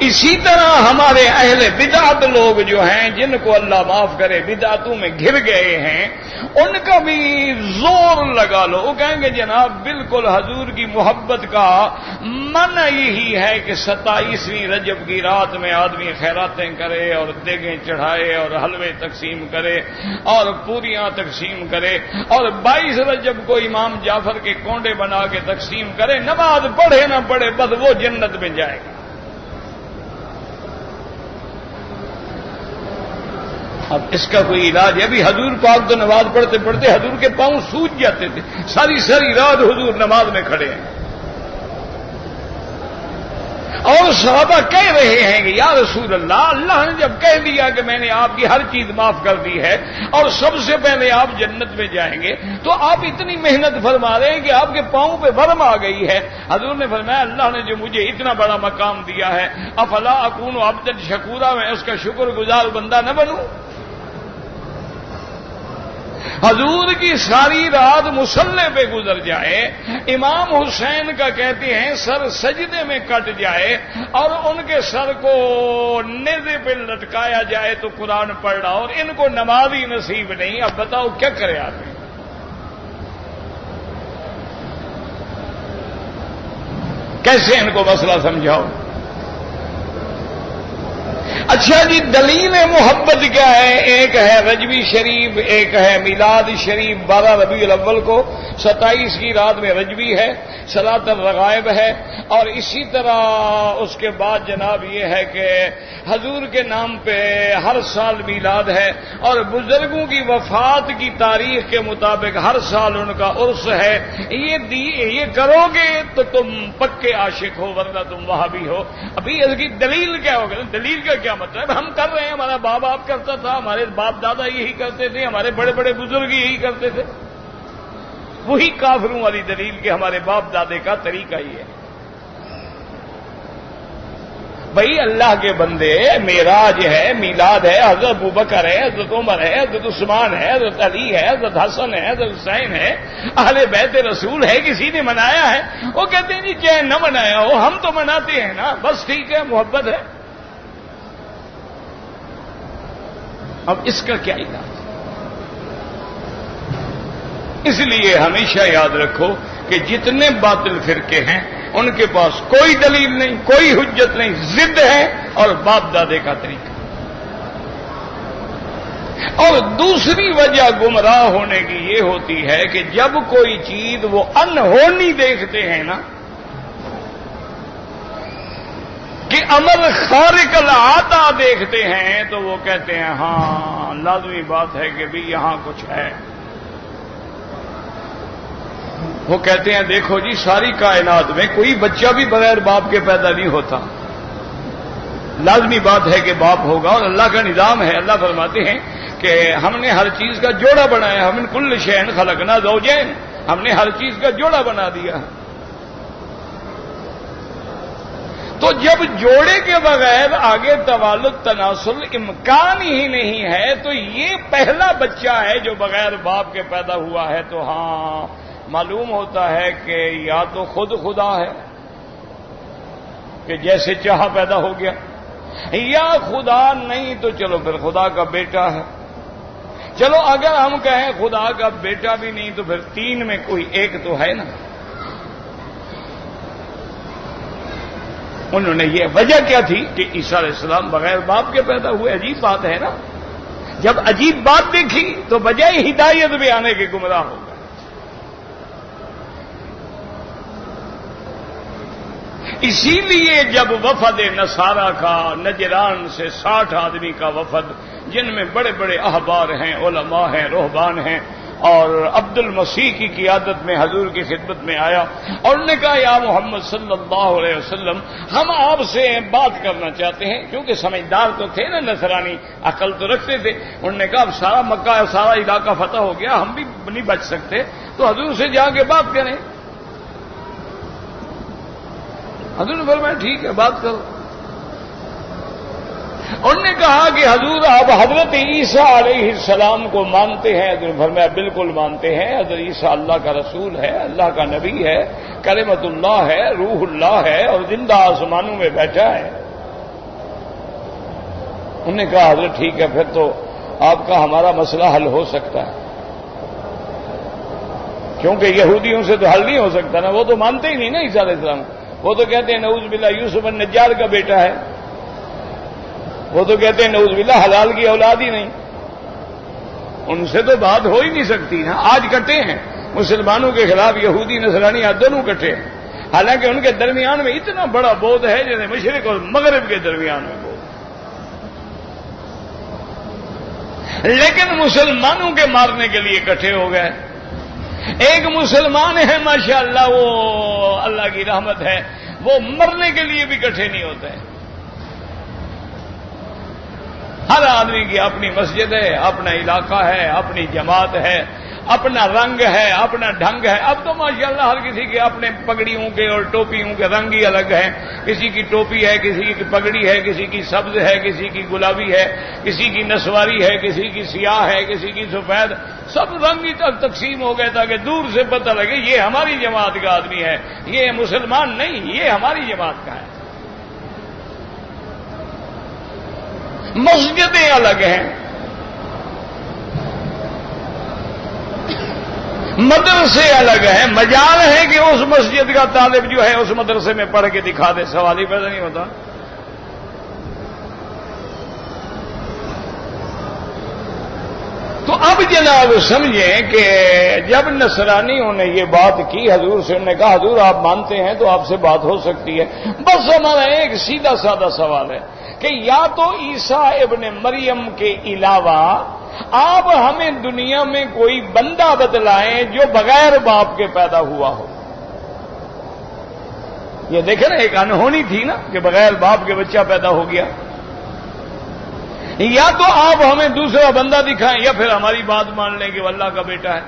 اسی طرح ہمارے اہل بدعت لوگ جو ہیں، جن کو اللہ معاف کرے بدعتوں میں گر گئے ہیں، ان کا بھی زور لگا لو. وہ کہیں گے جناب بالکل حضور کی محبت کا منع یہی ہے کہ 27ویں رجب کی رات میں آدمی خیراتیں کرے اور دیگیں چڑھائے اور حلوے تقسیم کرے اور پوریاں تقسیم کرے، اور 22 رجب کو امام جعفر کے کونڈے بنا کے تقسیم کرے. نماز پڑھے نہ پڑھے بس وہ جنت میں جائے گا. اب اس کا کوئی علاج ہے؟ ابھی حضور پاک تو نماز پڑھتے پڑھتے حضور کے پاؤں سوج جاتے تھے، ساری ساری رات حضور نماز میں کھڑے ہیں. اور صحابہ کہہ رہے ہیں کہ یا رسول اللہ، اللہ نے جب کہہ دیا کہ میں نے آپ کی ہر چیز معاف کر دی ہے اور سب سے پہلے آپ جنت میں جائیں گے، تو آپ اتنی محنت فرما رہے ہیں کہ آپ کے پاؤں پہ ورم آ گئی ہے۔ حضور نے فرمایا اللہ نے جو مجھے اتنا بڑا مقام دیا ہے، افلا اکون عبدا شکورا، میں اس کا شکر گزار بندہ نہ بنوں؟ حضور کی ساری رات مصلے پہ گزر جائے، امام حسین کا کہتے ہیں سر سجدے میں کٹ جائے اور ان کے سر کو نیزے پہ لٹکایا جائے تو قرآن پڑھ رہا، اور ان کو نماز ہی نصیب نہیں۔ اب بتاؤ کیا کرے آدمی؟ کیسے ان کو مسئلہ سمجھاؤ؟ اچھا جی، دلیل محبت کیا ہے؟ ایک ہے رجبی شریف، ایک ہے میلاد شریف۔ 12 ربیع الاول کو 27 کی رات میں رجبی ہے، صلاۃ الرغائب ہے، اور اسی طرح اس کے بعد جناب یہ ہے کہ حضور کے نام پہ ہر سال میلاد ہے، اور بزرگوں کی وفات کی تاریخ کے مطابق ہر سال ان کا عرس ہے۔ یہ کرو گے تو تم پکے عاشق ہو، ورنہ تم وہابی ہو۔ ابھی اس کی دلیل کیا ہوگا؟ دلیل کا کیا مطلب؟ ہم کر رہے ہیں، ہمارا باپ آپ کرتا تھا، ہمارے باپ دادا یہی کرتے تھے، ہمارے بڑے بڑے بزرگ یہی کرتے تھے۔ وہی کافروں والی دلیل کہ ہمارے باپ دادے کا طریقہ ہی ہے۔ بھائی اللہ کے بندے، معراج ہے، میلاد ہے، حضرت ابوبکر ہے، حضرت عمر ہے، حضرت عثمان ہے، حضرت علی ہے، حضرت حسن ہے، حضرت حسین ہے، اہل بیت رسول ہے، کسی نے منایا ہے؟ وہ کہتے ہیں جی چاہے نہ منایا ہو ہم تو مناتے ہیں نا، بس ٹھیک ہے، محبت ہے۔ اب اس کا کیا علاج؟ اس لیے ہمیشہ یاد رکھو کہ جتنے باطل فرقے ہیں ان کے پاس کوئی دلیل نہیں، کوئی حجت نہیں، ضد ہے اور باپ دادے کا طریقہ۔ اور دوسری وجہ گمراہ ہونے کی یہ ہوتی ہے کہ جب کوئی چیز وہ انہونی دیکھتے ہیں نا، کہ امر خارق العادہ دیکھتے ہیں، تو وہ کہتے ہیں ہاں لازمی بات ہے کہ بھی یہاں کچھ ہے۔ وہ کہتے ہیں دیکھو جی ساری کائنات میں کوئی بچہ بھی بغیر باپ کے پیدا نہیں ہوتا، لازمی بات ہے کہ باپ ہوگا، اور اللہ کا نظام ہے۔ اللہ فرماتے ہیں کہ ہم نے ہر چیز کا جوڑا بنایا، ہم کل شیء خلقنا زوجین، ہم نے ہر چیز کا جوڑا بنا دیا۔ تو جب جوڑے کے بغیر آگے توالد تناسل امکان ہی نہیں ہے، تو یہ پہلا بچہ ہے جو بغیر باپ کے پیدا ہوا ہے، تو ہاں معلوم ہوتا ہے کہ یا تو خود خدا ہے کہ جیسے چاہا پیدا ہو گیا، یا خدا نہیں تو چلو پھر خدا کا بیٹا ہے۔ چلو اگر ہم کہیں خدا کا بیٹا بھی نہیں تو پھر 3 میں کوئی ایک تو ہے نا۔ انہوں نے یہ وجہ کیا تھی کہ عیسیٰ علیہ السلام بغیر باپ کے پیدا ہوئے؟ عجیب بات ہے نا۔ جب عجیب بات دیکھی تو بجائے ہدایت بھی آنے کے گمراہ ہو گئے۔ اسی لیے جب وفد نصارہ کا نجران سے 60 آدمی کا وفد، جن میں بڑے بڑے احبار ہیں، علماء ہیں، رہبان ہیں، اور عبد المسیح کی قیادت میں حضور کی خدمت میں آیا اور انہوں نے کہا یا محمد صلی اللہ علیہ وسلم، ہم آپ سے بات کرنا چاہتے ہیں، کیونکہ سمجھدار تو تھے نا، نصرانی عقل تو رکھتے تھے۔ انہوں نے کہا اب سارا مکہ سارا علاقہ فتح ہو گیا، ہم بھی نہیں بچ سکتے، تو حضور سے جا کے بات کریں۔ حضور نے فرمایا ٹھیک ہے بات کرو۔ انہوں نے کہا کہ حضور آپ حضرت عیسیٰ علیہ السلام کو مانتے ہیں؟ حضور نے فرمایا بالکل مانتے ہیں، حضرت عیسیٰ اللہ کا رسول ہے، اللہ کا نبی ہے، کلمۃ اللہ ہے، روح اللہ ہے، اور زندہ آسمانوں میں بیٹھا ہے۔ انہوں نے کہا حضرت ٹھیک ہے، پھر تو آپ کا ہمارا مسئلہ حل ہو سکتا ہے، کیونکہ یہودیوں سے تو حل نہیں ہو سکتا نا، وہ تو مانتے ہی نہیں نا عیسیٰ علیہ السلام، وہ تو کہتے ہیں نعوذ باللہ یوسف النجار کا بیٹا ہے، وہ تو کہتے ہیں نعوذ باللہ حلال کی اولاد ہی نہیں۔ ان سے تو بات ہو ہی نہیں سکتی نا۔ آج کٹے ہیں مسلمانوں کے خلاف یہودی نصرانی، دونوں کٹے ہیں، حالانکہ ان کے درمیان میں اتنا بڑا بودھ ہے جیسے مشرق اور مغرب کے درمیان میں بودھ، لیکن مسلمانوں کے مارنے کے لیے اکٹھے ہو گئے۔ ایک مسلمان ہے ماشاءاللہ، وہ اللہ کی رحمت ہے، وہ مرنے کے لیے بھی اکٹھے نہیں ہوتے ہیں۔ ہر آدمی کی اپنی مسجد ہے، اپنا علاقہ ہے، اپنی جماعت ہے، اپنا رنگ ہے، اپنا ڈھنگ ہے۔ اب تو ماشاءاللہ ہر کسی کے اپنے پگڑیوں کے اور ٹوپیوں کے رنگ ہی الگ ہیں۔ کسی کی ٹوپی ہے، کسی کی پگڑی ہے، کسی کی سبز ہے، کسی کی گلابی ہے، کسی کی نسواری ہے، کسی کی سیاہ ہے، کسی کی سفید۔ سب رنگ ہی تک تقسیم ہو گئے تاکہ دور سے پتہ لگے یہ ہماری جماعت کا آدمی ہے، یہ مسلمان نہیں، یہ ہماری جماعت کا ہے۔ مسجدیں الگ ہیں، مدرسے الگ ہیں۔ مجال ہے کہ اس مسجد کا طالب جو ہے اس مدرسے میں پڑھ کے دکھا دے، سوال ہی پیدا نہیں ہوتا۔ تو اب جناب سمجھیں کہ جب نصرانیوں نے یہ بات کی حضور سے، انہوں نے کہا حضور آپ مانتے ہیں تو آپ سے بات ہو سکتی ہے، بس ہمارا ایک سیدھا سادہ سوال ہے کہ یا تو عیسیٰ ابن مریم کے علاوہ آپ ہمیں دنیا میں کوئی بندہ بتلائیں جو بغیر باپ کے پیدا ہوا ہو۔ یہ دیکھیں نا، ایک انہونی تھی نا کہ بغیر باپ کے بچہ پیدا ہو گیا۔ یا تو آپ ہمیں دوسرا بندہ دکھائیں یا پھر ہماری بات مان لیں کہ وہ اللہ کا بیٹا ہے۔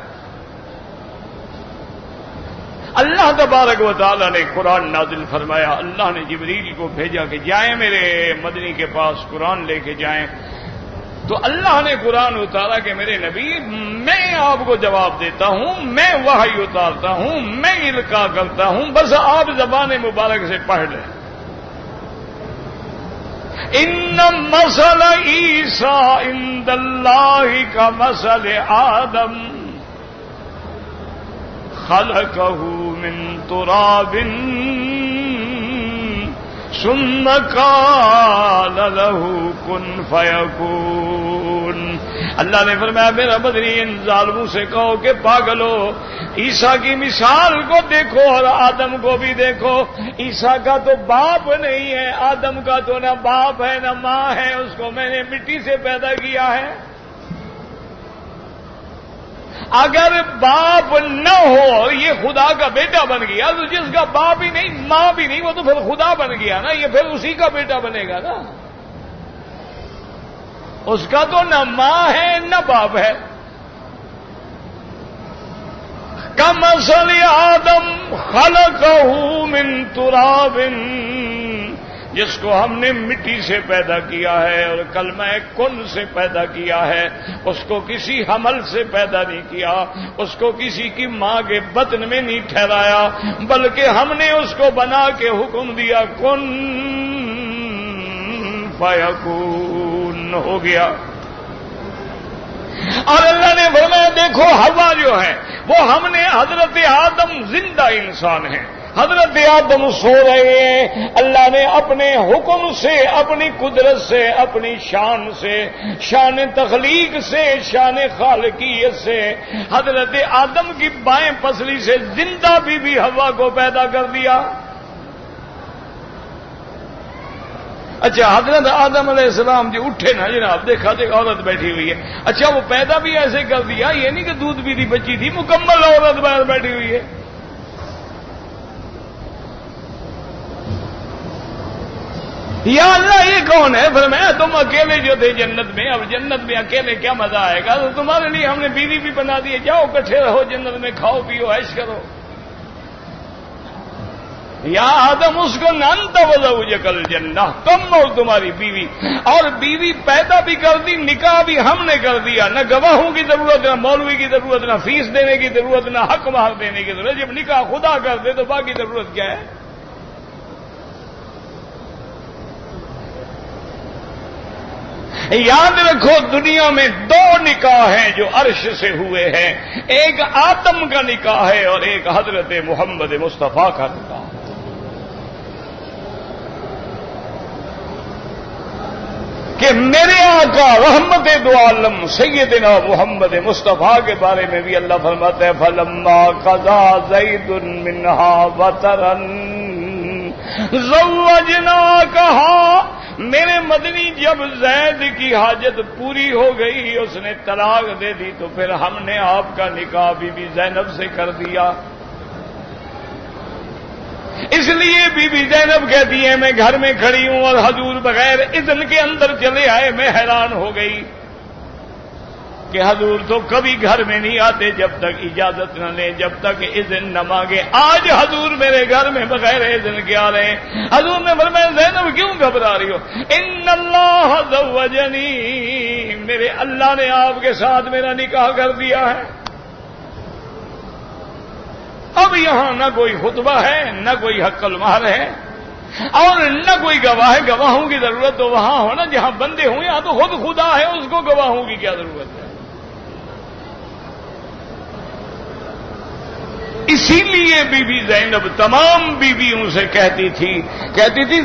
اللہ تبارک و تعالیٰ نے قرآن نازل فرمایا، اللہ نے جبریل کو بھیجا کہ جائیں میرے مدنی کے پاس قرآن لے کے جائیں۔ تو اللہ نے قرآن اتارا کہ میرے نبی میں آپ کو جواب دیتا ہوں، میں وحی اتارتا ہوں، میں القاء کرتا ہوں، بس آپ زبان مبارک سے پڑھ لیں۔ ان مثل عیسیٰ عند اللہ کمثل آدم خلقہ من تراب ثم قال له کن فیکون۔ اللہ نے فرمایا میرا بدری ان ظالموں سے کہو کہ پاگلو، عیسیٰ کی مثال کو دیکھو اور آدم کو بھی دیکھو۔ عیسیٰ کا تو باپ نہیں ہے، آدم کا تو نہ باپ ہے نہ ماں ہے، اس کو میں نے مٹی سے پیدا کیا ہے۔ اگر باپ نہ ہو یہ خدا کا بیٹا بن گیا، تو جس کا باپ ہی نہیں ماں بھی نہیں وہ تو پھر خدا بن گیا نا، یہ پھر اسی کا بیٹا بنے گا نا۔ اس کا تو نہ ماں ہے نہ باپ ہے۔ کمثل آدم خلقہ من تراب، جس کو ہم نے مٹی سے پیدا کیا ہے اور کلمہ کن سے پیدا کیا ہے، اس کو کسی حمل سے پیدا نہیں کیا، اس کو کسی کی ماں کے بطن میں نہیں ٹھہرایا، بلکہ ہم نے اس کو بنا کے حکم دیا کن فیکون، ہو گیا۔ اور اللہ نے فرمایا دیکھو ہوا جو ہے وہ ہم نے حضرت آدم زندہ انسان ہے، حضرت آدم سو رہے ہیں، اللہ نے اپنے حکم سے، اپنی قدرت سے، اپنی شان سے، شان تخلیق سے، شان خالقیت سے حضرت آدم کی بائیں پسلی سے زندہ بی ہوا کو پیدا کر دیا۔ اچھا حضرت آدم علیہ السلام جی اٹھے نا جناب، دیکھا عورت بیٹھی ہوئی ہے، اچھا وہ پیدا بھی ایسے کر دیا، یہ نہیں کہ دودھ بھی تھی بچی تھی، مکمل عورت باہر بیٹھی ہوئی ہے۔ یا اللہ یہ کون ہے؟ فرمایا تم اکیلے جو تھے جنت میں، اب جنت میں اکیلے کیا مزہ آئے گا، تو تمہارے لیے ہم نے بیوی بھی بنا دی، جاؤ اکٹھے رہو جنت میں، کھاؤ پیو عیش کرو۔ یا آدم اس کو انت وزوجک الجنہ، تم اور تمہاری بیوی، اور بیوی پیدا بھی کر دی، نکاح بھی ہم نے کر دیا، نہ گواہوں کی ضرورت، نہ مولوی کی ضرورت، نہ فیس دینے کی ضرورت، نہ حق مہر دینے کی ضرورت۔ جب نکاح خدا کر دے تو باقی ضرورت کیا ہے؟ یاد رکھو دنیا میں دو نکاح ہیں جو عرش سے ہوئے ہیں، ایک آدم کا نکاح ہے اور ایک حضرت محمد مصطفیٰ کا نکاح ہے۔ کہ میرے آقا رحمت دو عالم سیدنا محمد مصطفیٰ کے بارے میں بھی اللہ فرماتا ہے فَلَمَّا قَضَىٰ زَيْدٌ مِّنْهَا وَطَرًا زَوَّجْنَاكَهَا، میرے مدنی جب زید کی حاجت پوری ہو گئی، اس نے طلاق دے دی، تو پھر ہم نے آپ کا نکاح بی بی زینب سے کر دیا۔ اس لیے بی بی زینب کہتی ہے میں گھر میں کھڑی ہوں اور حضور بغیر اذن کے اندر چلے آئے. میں حیران ہو گئی کہ حضور تو کبھی گھر میں نہیں آتے جب تک اجازت نہ لیں، جب تک اذن نہ مانگے. آج حضور میرے گھر میں بغیر اذن کے آ رہے ہیں. حضور نے فرمایا زینب کیوں گھبرا رہی ہو؟ ان اللہ زوجنی، میرے اللہ نے آپ کے ساتھ میرا نکاح کر دیا ہے. اب یہاں نہ کوئی خطبہ ہے، نہ کوئی حق المہر ہے، اور نہ کوئی گواہ ہے. گواہوں کی ضرورت تو وہاں ہو نا جہاں بندے ہوں. یہاں تو خود خدا ہے، اس کو گواہوں کی کیا ضرورت ہے؟ اسی لیے بی بی زینب تمام بیویوں سے کہتی تھی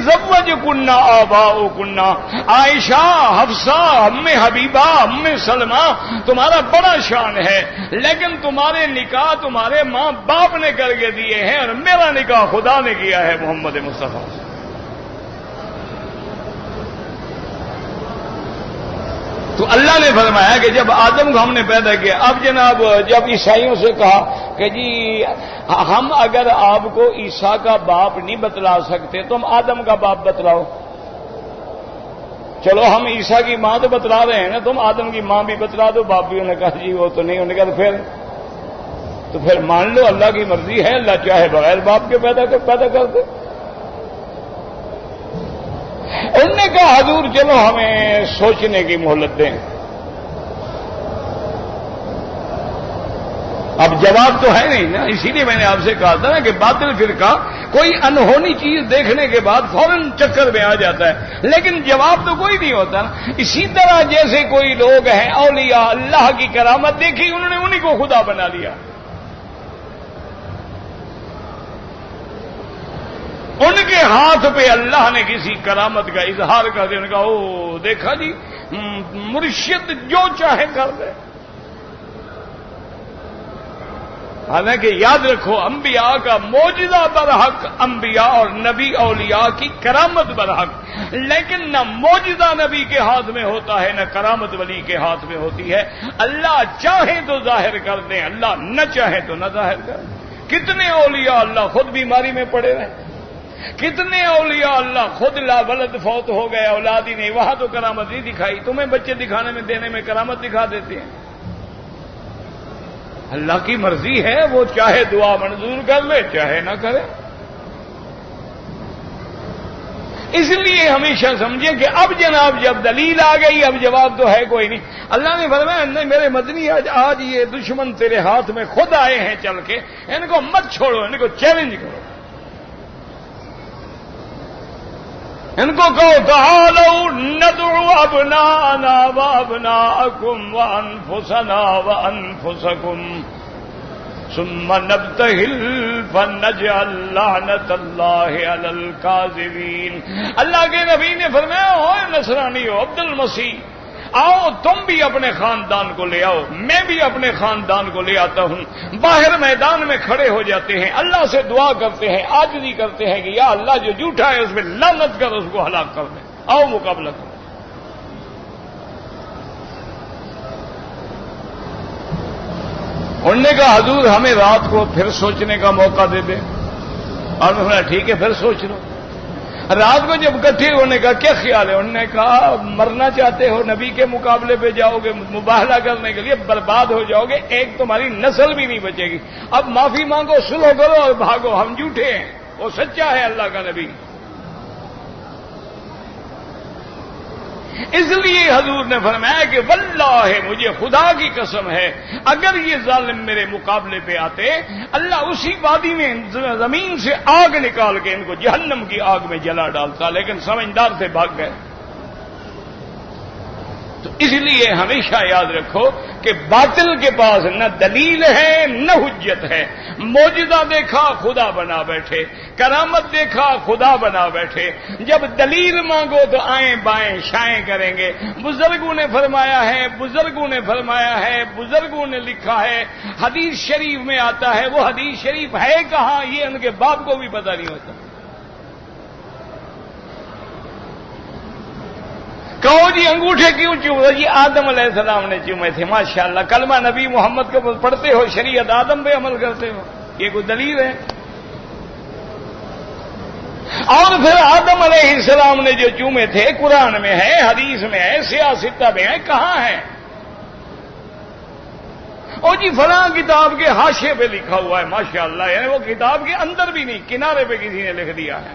زوج کننا آباؤ کننا. عائشہ، حفصہ، ام حبیبہ، ام سلمہ، تمہارا بڑا شان ہے، لیکن تمہارے نکاح تمہارے ماں باپ نے کر کے دیے ہیں اور میرا نکاح خدا نے کیا ہے محمد مصطفیٰ سے. تو اللہ نے فرمایا کہ جب آدم کو ہم نے پیدا کیا، اب جناب جب عیسائیوں سے کہا کہ جی ہم اگر آپ کو عیسیٰ کا باپ نہیں بتلا سکتے تو ہم آدم کا باپ بتلاؤ. چلو ہم عیسیٰ کی ماں تو بتلا رہے ہیں نا، تم آدم کی ماں بھی بتلا دو. باپ بھی انہوں نے کہا جی وہ تو نہیں. انہوں نے کہا تو پھر مان لو اللہ کی مرضی ہے، اللہ چاہے بغیر باپ کے پیدا کر دے. انہوں نے کہا حضور چلو ہمیں سوچنے کی مہلت دیں. اب جواب تو ہے نہیں نا، اسی لیے میں نے آپ سے کہا تھا نا کہ باطل فرقہ کوئی انہونی چیز دیکھنے کے بعد فوراً چکر میں آ جاتا ہے، لیکن جواب تو کوئی نہیں ہوتا نا. اسی طرح جیسے کوئی لوگ ہیں اولیاء اللہ کی کرامت دیکھی، انہوں نے انہی کو خدا بنا لیا. ان کے ہاتھ پہ اللہ نے کسی کرامت کا اظہار کر دیا. ان کا او دیکھا جی مرشد جو چاہے کر دے. حالانکہ یاد رکھو انبیاء کا معجزہ برحق، انبیاء اور نبی اولیاء کی کرامت برحق، لیکن نہ معجزہ نبی کے ہاتھ میں ہوتا ہے نہ کرامت ولی کے ہاتھ میں ہوتی ہے. اللہ چاہے تو ظاہر کر دیں، اللہ نہ چاہے تو نہ ظاہر کر دیں. کتنے اولیاء اللہ خود بیماری میں پڑے رہے، کتنے اولیاء اللہ خود لا ولد فوت ہو گئے، اولاد ہی نہیں، وہاں تو کرامت نہیں دکھائی. تمہیں بچے دکھانے میں دینے میں کرامت دکھا دیتے ہیں. اللہ کی مرضی ہے، وہ چاہے دعا منظور کر لے چاہے نہ کرے. اس لیے ہمیشہ سمجھیں کہ اب جناب جب دلیل آ گئی اب جواب تو ہے کوئی نہیں. اللہ نے فرمایا نہیں میرے مدنی آج یہ دشمن تیرے ہاتھ میں خود آئے ہیں چل کے، ان کو مت چھوڑو، ان کو چیلنج کرو. ان کو کہو تعالوا ندعو ابناءنا وابناءکم وانفسنا وانفسکم ثم نبتہل فنجعل لعنت اللہ علی الکاذبین. اللہ کے نبی نے فرمایا ہو نصرانی ہو عبد المسیح، آؤ تم بھی اپنے خاندان کو لے آؤ، میں بھی اپنے خاندان کو لے آتا ہوں. باہر میدان میں کھڑے ہو جاتے ہیں، اللہ سے دعا کرتے ہیں، عاجزی کرتے ہیں کہ یا اللہ جو جھوٹا ہے اس میں لعنت کر، اس کو ہلاک کر دیں. آؤ مقابلہ کرو. انہوں نے کہا حضور ہمیں رات کو پھر سوچنے کا موقع دے دیں. اور انہوں نے ٹھیک ہے پھر سوچ لو. رات کو جب اکٹھے ہونے کا کیا خیال ہے؟ انہوں نے کہا مرنا چاہتے ہو، نبی کے مقابلے پہ جاؤ گے مباہلہ کرنے کے لیے، برباد ہو جاؤ گے، ایک تمہاری نسل بھی نہیں بچے گی. اب معافی مانگو، صلح کرو اور بھاگو. ہم جھوٹے ہیں، وہ سچا ہے اللہ کا نبی. اس لیے حضور نے فرمایا کہ واللہ مجھے خدا کی قسم ہے اگر یہ ظالم میرے مقابلے پہ آتے اللہ اسی وادی میں زمین سے آگ نکال کے ان کو جہنم کی آگ میں جلا ڈالتا، لیکن سمجھدار سے بھاگ گئے. تو اس لیے ہمیشہ یاد رکھو کہ باطل کے پاس نہ دلیل ہے نہ حجت ہے. معجزہ دیکھا خدا بنا بیٹھے، کرامت دیکھا خدا بنا بیٹھے. جب دلیل مانگو تو آئیں بائیں شائیں کریں گے. بزرگوں نے فرمایا ہے، بزرگوں نے فرمایا ہے، بزرگوں نے لکھا ہے، حدیث شریف میں آتا ہے. وہ حدیث شریف ہے کہاں یہ ان کے باپ کو بھی پتہ نہیں ہوتا. کہو جی انگوٹھے کیوں چومے؟ جی آدم علیہ السلام نے چومے تھے. ماشاءاللہ کلمہ نبی محمد کو پڑھتے ہو، شریعت آدم پہ عمل کرتے ہو، یہ کوئی دلیل ہے؟ اور پھر آدم علیہ السلام نے جو چومے تھے قرآن میں ہے، حدیث میں ہے، سیاستہ میں ہے، کہاں ہے؟ اور جی فلاں کتاب کے حاشیے پہ لکھا ہوا ہے، ماشاءاللہ، یعنی وہ کتاب کے اندر بھی نہیں، کنارے پہ کسی نے لکھ دیا ہے۔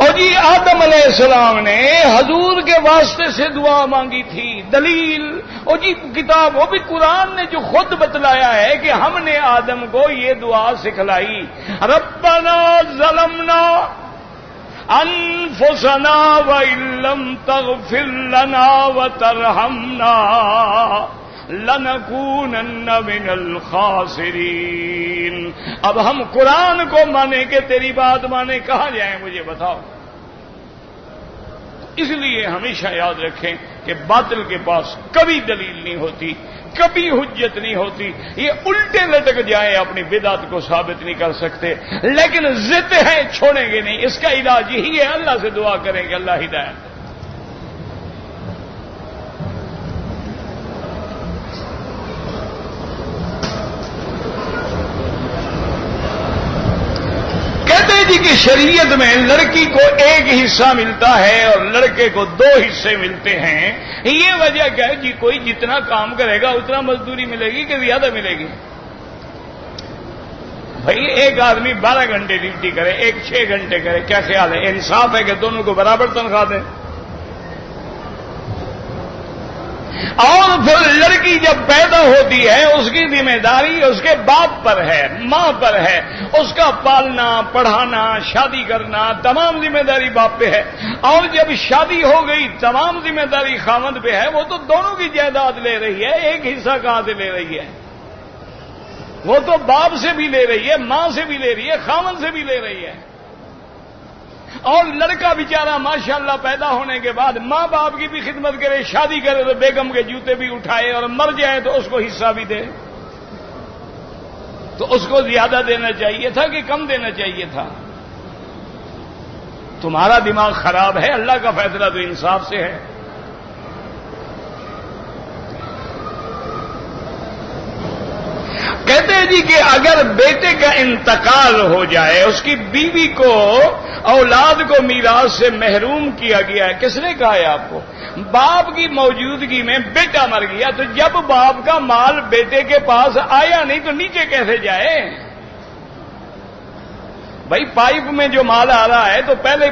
اور جی آدم علیہ السلام نے حضور کے واسطے سے دعا مانگی تھی، دلیل؟ اور جی کتاب وہ بھی قرآن نے جو خود بتلایا ہے کہ ہم نے آدم کو یہ دعا سکھلائی، ربنا ظلمنا انفسنا وان لم تغفر لنا وترحمنا لنکونن من الخاسرین۔ اب ہم قرآن کو مانیں کہ تیری بات مانیں، کہاں جائیں مجھے بتاؤ؟ اس لیے ہمیشہ یاد رکھیں کہ باطل کے پاس کبھی دلیل نہیں ہوتی، کبھی حجت نہیں ہوتی، یہ الٹے لٹک جائیں اپنی بدعت کو ثابت نہیں کر سکتے، لیکن ضد ہے چھوڑیں گے نہیں۔ اس کا علاج یہی ہے، اللہ سے دعا کریں کہ اللہ ہدایت دے۔ جی کہ شریعت میں لڑکی کو ایک حصہ ملتا ہے اور لڑکے کو 2 حصے ملتے ہیں، یہ وجہ کیا ہے جی؟ کوئی جتنا کام کرے گا اتنا مزدوری ملے گی کہ زیادہ ملے گی؟ بھائی ایک آدمی 12 گھنٹے ڈیوٹی کرے، ایک 6 گھنٹے کرے، کیا خیال ہے؟ انصاف ہے کہ دونوں کو برابر تنخواہ دیں؟ اور پھر لڑکی جب پیدا ہوتی ہے اس کی ذمہ داری اس کے باپ پر ہے، ماں پر ہے، اس کا پالنا، پڑھانا، شادی کرنا، تمام ذمہ داری باپ پہ ہے۔ اور جب شادی ہو گئی تمام ذمہ داری خاوند پہ ہے، وہ تو دونوں کی جائیداد لے رہی ہے، ایک حصہ کہاں سے لے رہی ہے؟ وہ تو باپ سے بھی لے رہی ہے، ماں سے بھی لے رہی ہے، خاوند سے بھی لے رہی ہے۔ اور لڑکا بیچارہ ماشاءاللہ پیدا ہونے کے بعد ماں باپ کی بھی خدمت کرے، شادی کرے تو بیگم کے جوتے بھی اٹھائے، اور مر جائے تو اس کو حصہ بھی دے۔ تو اس کو زیادہ دینا چاہیے تھا کہ کم دینا چاہیے تھا؟ تمہارا دماغ خراب ہے، اللہ کا فیصلہ تو انصاف سے ہے۔ کہتے ہیں جی کہ اگر بیٹے کا انتقال ہو جائے، اس کی بیوی کو، اولاد کو میراث سے محروم کیا گیا ہے، کس نے کہا ہے آپ کو؟ باپ کی موجودگی میں بیٹا مر گیا، تو جب باپ کا مال بیٹے کے پاس آیا نہیں تو نیچے کیسے جائے؟ بھائی پائپ میں جو مال آ رہا ہے تو پہلے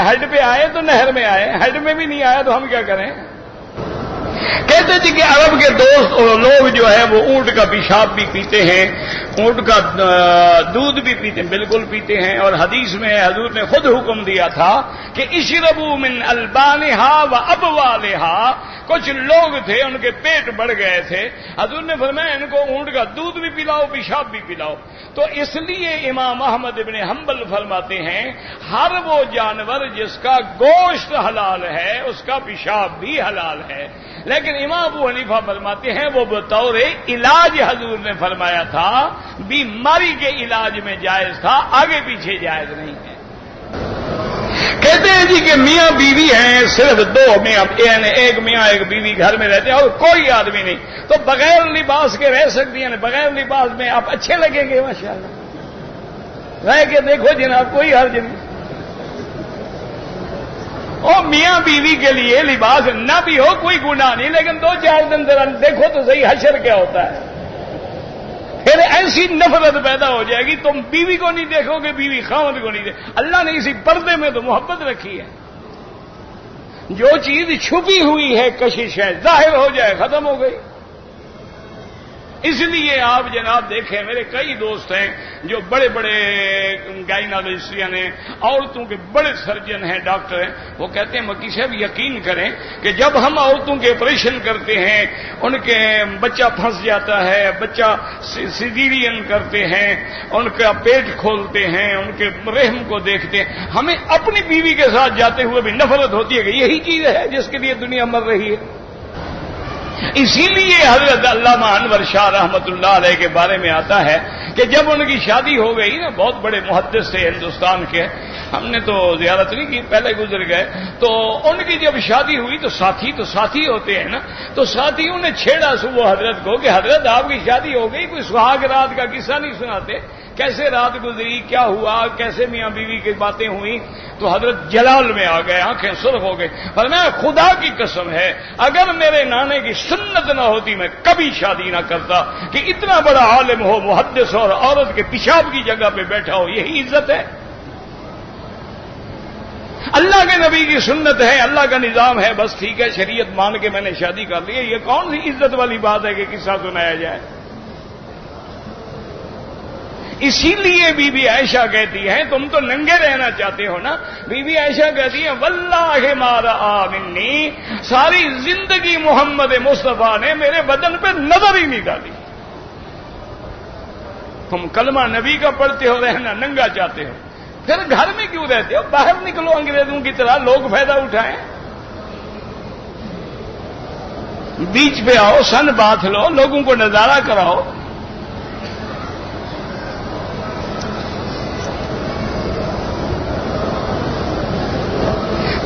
ہیڈ پہ آئے تو نہر میں آئے، ہیڈ میں بھی نہیں آیا تو ہم کیا کریں؟ کہتے تھے کہ عرب کے دوست اور لوگ جو ہے وہ اونٹ کا پیشاب بھی پیتے ہیں، اونٹ کا دودھ بھی پیتے ہیں، بالکل پیتے ہیں۔ اور حدیث میں حضور نے خود حکم دیا تھا کہ اشربوا من البانها وابوالها۔ کچھ لوگ تھے ان کے پیٹ بڑھ گئے تھے، حضور نے فرمایا ان کو اونٹ کا دودھ بھی پلاؤ، پیشاب بھی پلاؤ۔ تو اس لیے امام احمد ابن حنبل فرماتے ہیں ہر وہ جانور جس کا گوشت حلال ہے اس کا پیشاب بھی حلال ہے، لیکن امام ابو حنیفہ فرماتے ہیں وہ بطور علاج حضور نے فرمایا تھا، بیماری کے علاج میں جائز تھا، آگے پیچھے جائز نہیں ہے۔ کہتے ہیں جی کہ میاں بیوی ہیں، صرف 2 میاں، یعنی ایک میاں ایک بیوی گھر میں رہتے ہیں اور کوئی آدمی نہیں، تو بغیر لباس کے رہ سکتی ہیں؟ بغیر لباس میں آپ اچھے لگیں گے ماشاءاللہ، رہ کے دیکھو جناب، کوئی حرج نہیں۔ اور میاں بیوی کے لیے لباس نہ بھی ہو کوئی گناہ نہیں، لیکن 2-4 دن ذرا دیکھو تو صحیح حشر کیا ہوتا ہے، پھر ایسی نفرت پیدا ہو جائے گی، تم بیوی کو نہیں دیکھو گے، بیوی خاوند کو نہیں دیکھو۔ اللہ نے اسی پردے میں تو محبت رکھی ہے، جو چیز چھپی ہوئی ہے کشش ہے، ظاہر ہو جائے ختم ہو گئی۔ اس لیے آپ جناب دیکھیں، میرے کئی دوست ہیں جو بڑے بڑے گائنالوجسٹین ہیں، عورتوں کے بڑے سرجن ہیں، ڈاکٹر ہیں، وہ کہتے ہیں مکی صاحب یقین کریں کہ جب ہم عورتوں کے آپریشن کرتے ہیں، ان کے بچہ پھنس جاتا ہے، بچہ سیزیرین کرتے ہیں، ان کا پیٹ کھولتے ہیں، ان کے رحم کو دیکھتے ہیں، ہمیں اپنی بیوی کے ساتھ جاتے ہوئے بھی نفرت ہوتی ہے کہ یہی چیز ہے جس کے لیے دنیا مر رہی ہے۔ اسی لیے حضرت علامہ انور شاہ رحمت اللہ علیہ کے بارے میں آتا ہے کہ جب ان کی شادی ہو گئی نا، بہت بڑے محدث تھے ہندوستان کے، ہم نے تو زیارت نہیں کی، پہلے گزر گئے. تو ان کی جب شادی ہوئی تو ساتھی ہوتے ہیں نا، تو ساتھیوں نے چھیڑا صبح حضرت کو کہ حضرت آپ کی شادی ہو گئی، کوئی سہاگ رات کا قصہ نہیں سناتے، کیسے رات گزری، کیا ہوا، کیسے میاں بیوی کی باتیں ہوئی. تو حضرت جلال میں آ گئے، آنکھیں سرخ ہو گئی. فرمایا خدا کی قسم ہے اگر میرے نانے کی سنت نہ ہوتی میں کبھی شادی نہ کرتا. کہ اتنا بڑا عالم ہو، محدث اور عورت کے پیشاب کی جگہ پہ بیٹھا ہو، یہی عزت ہے؟ اللہ کے نبی کی سنت ہے، اللہ کا نظام ہے، بس ٹھیک ہے شریعت مان کے میں نے شادی کر لی. یہ کون سی عزت والی بات ہے کہ قصہ سنایا جائے؟ اسی لیے بی بی عائشہ کہتی ہیں تم تو ننگے رہنا چاہتے ہو نا. بی بی عائشہ کہتی ہیں واللہ ما رأى منی، ساری زندگی محمد مصطفیٰ نے میرے بدن پہ نظر ہی نہیں ڈالی. تم کلمہ نبی کا پڑھتے ہو، رہنا ننگا چاہتے ہو، پھر گھر میں کیوں رہتے ہو؟ باہر نکلو انگریزوں کی طرح، لوگ فائدہ اٹھائیں. بیچ پہ آؤ، سن بات لو، لوگوں کو نظارہ کراؤ.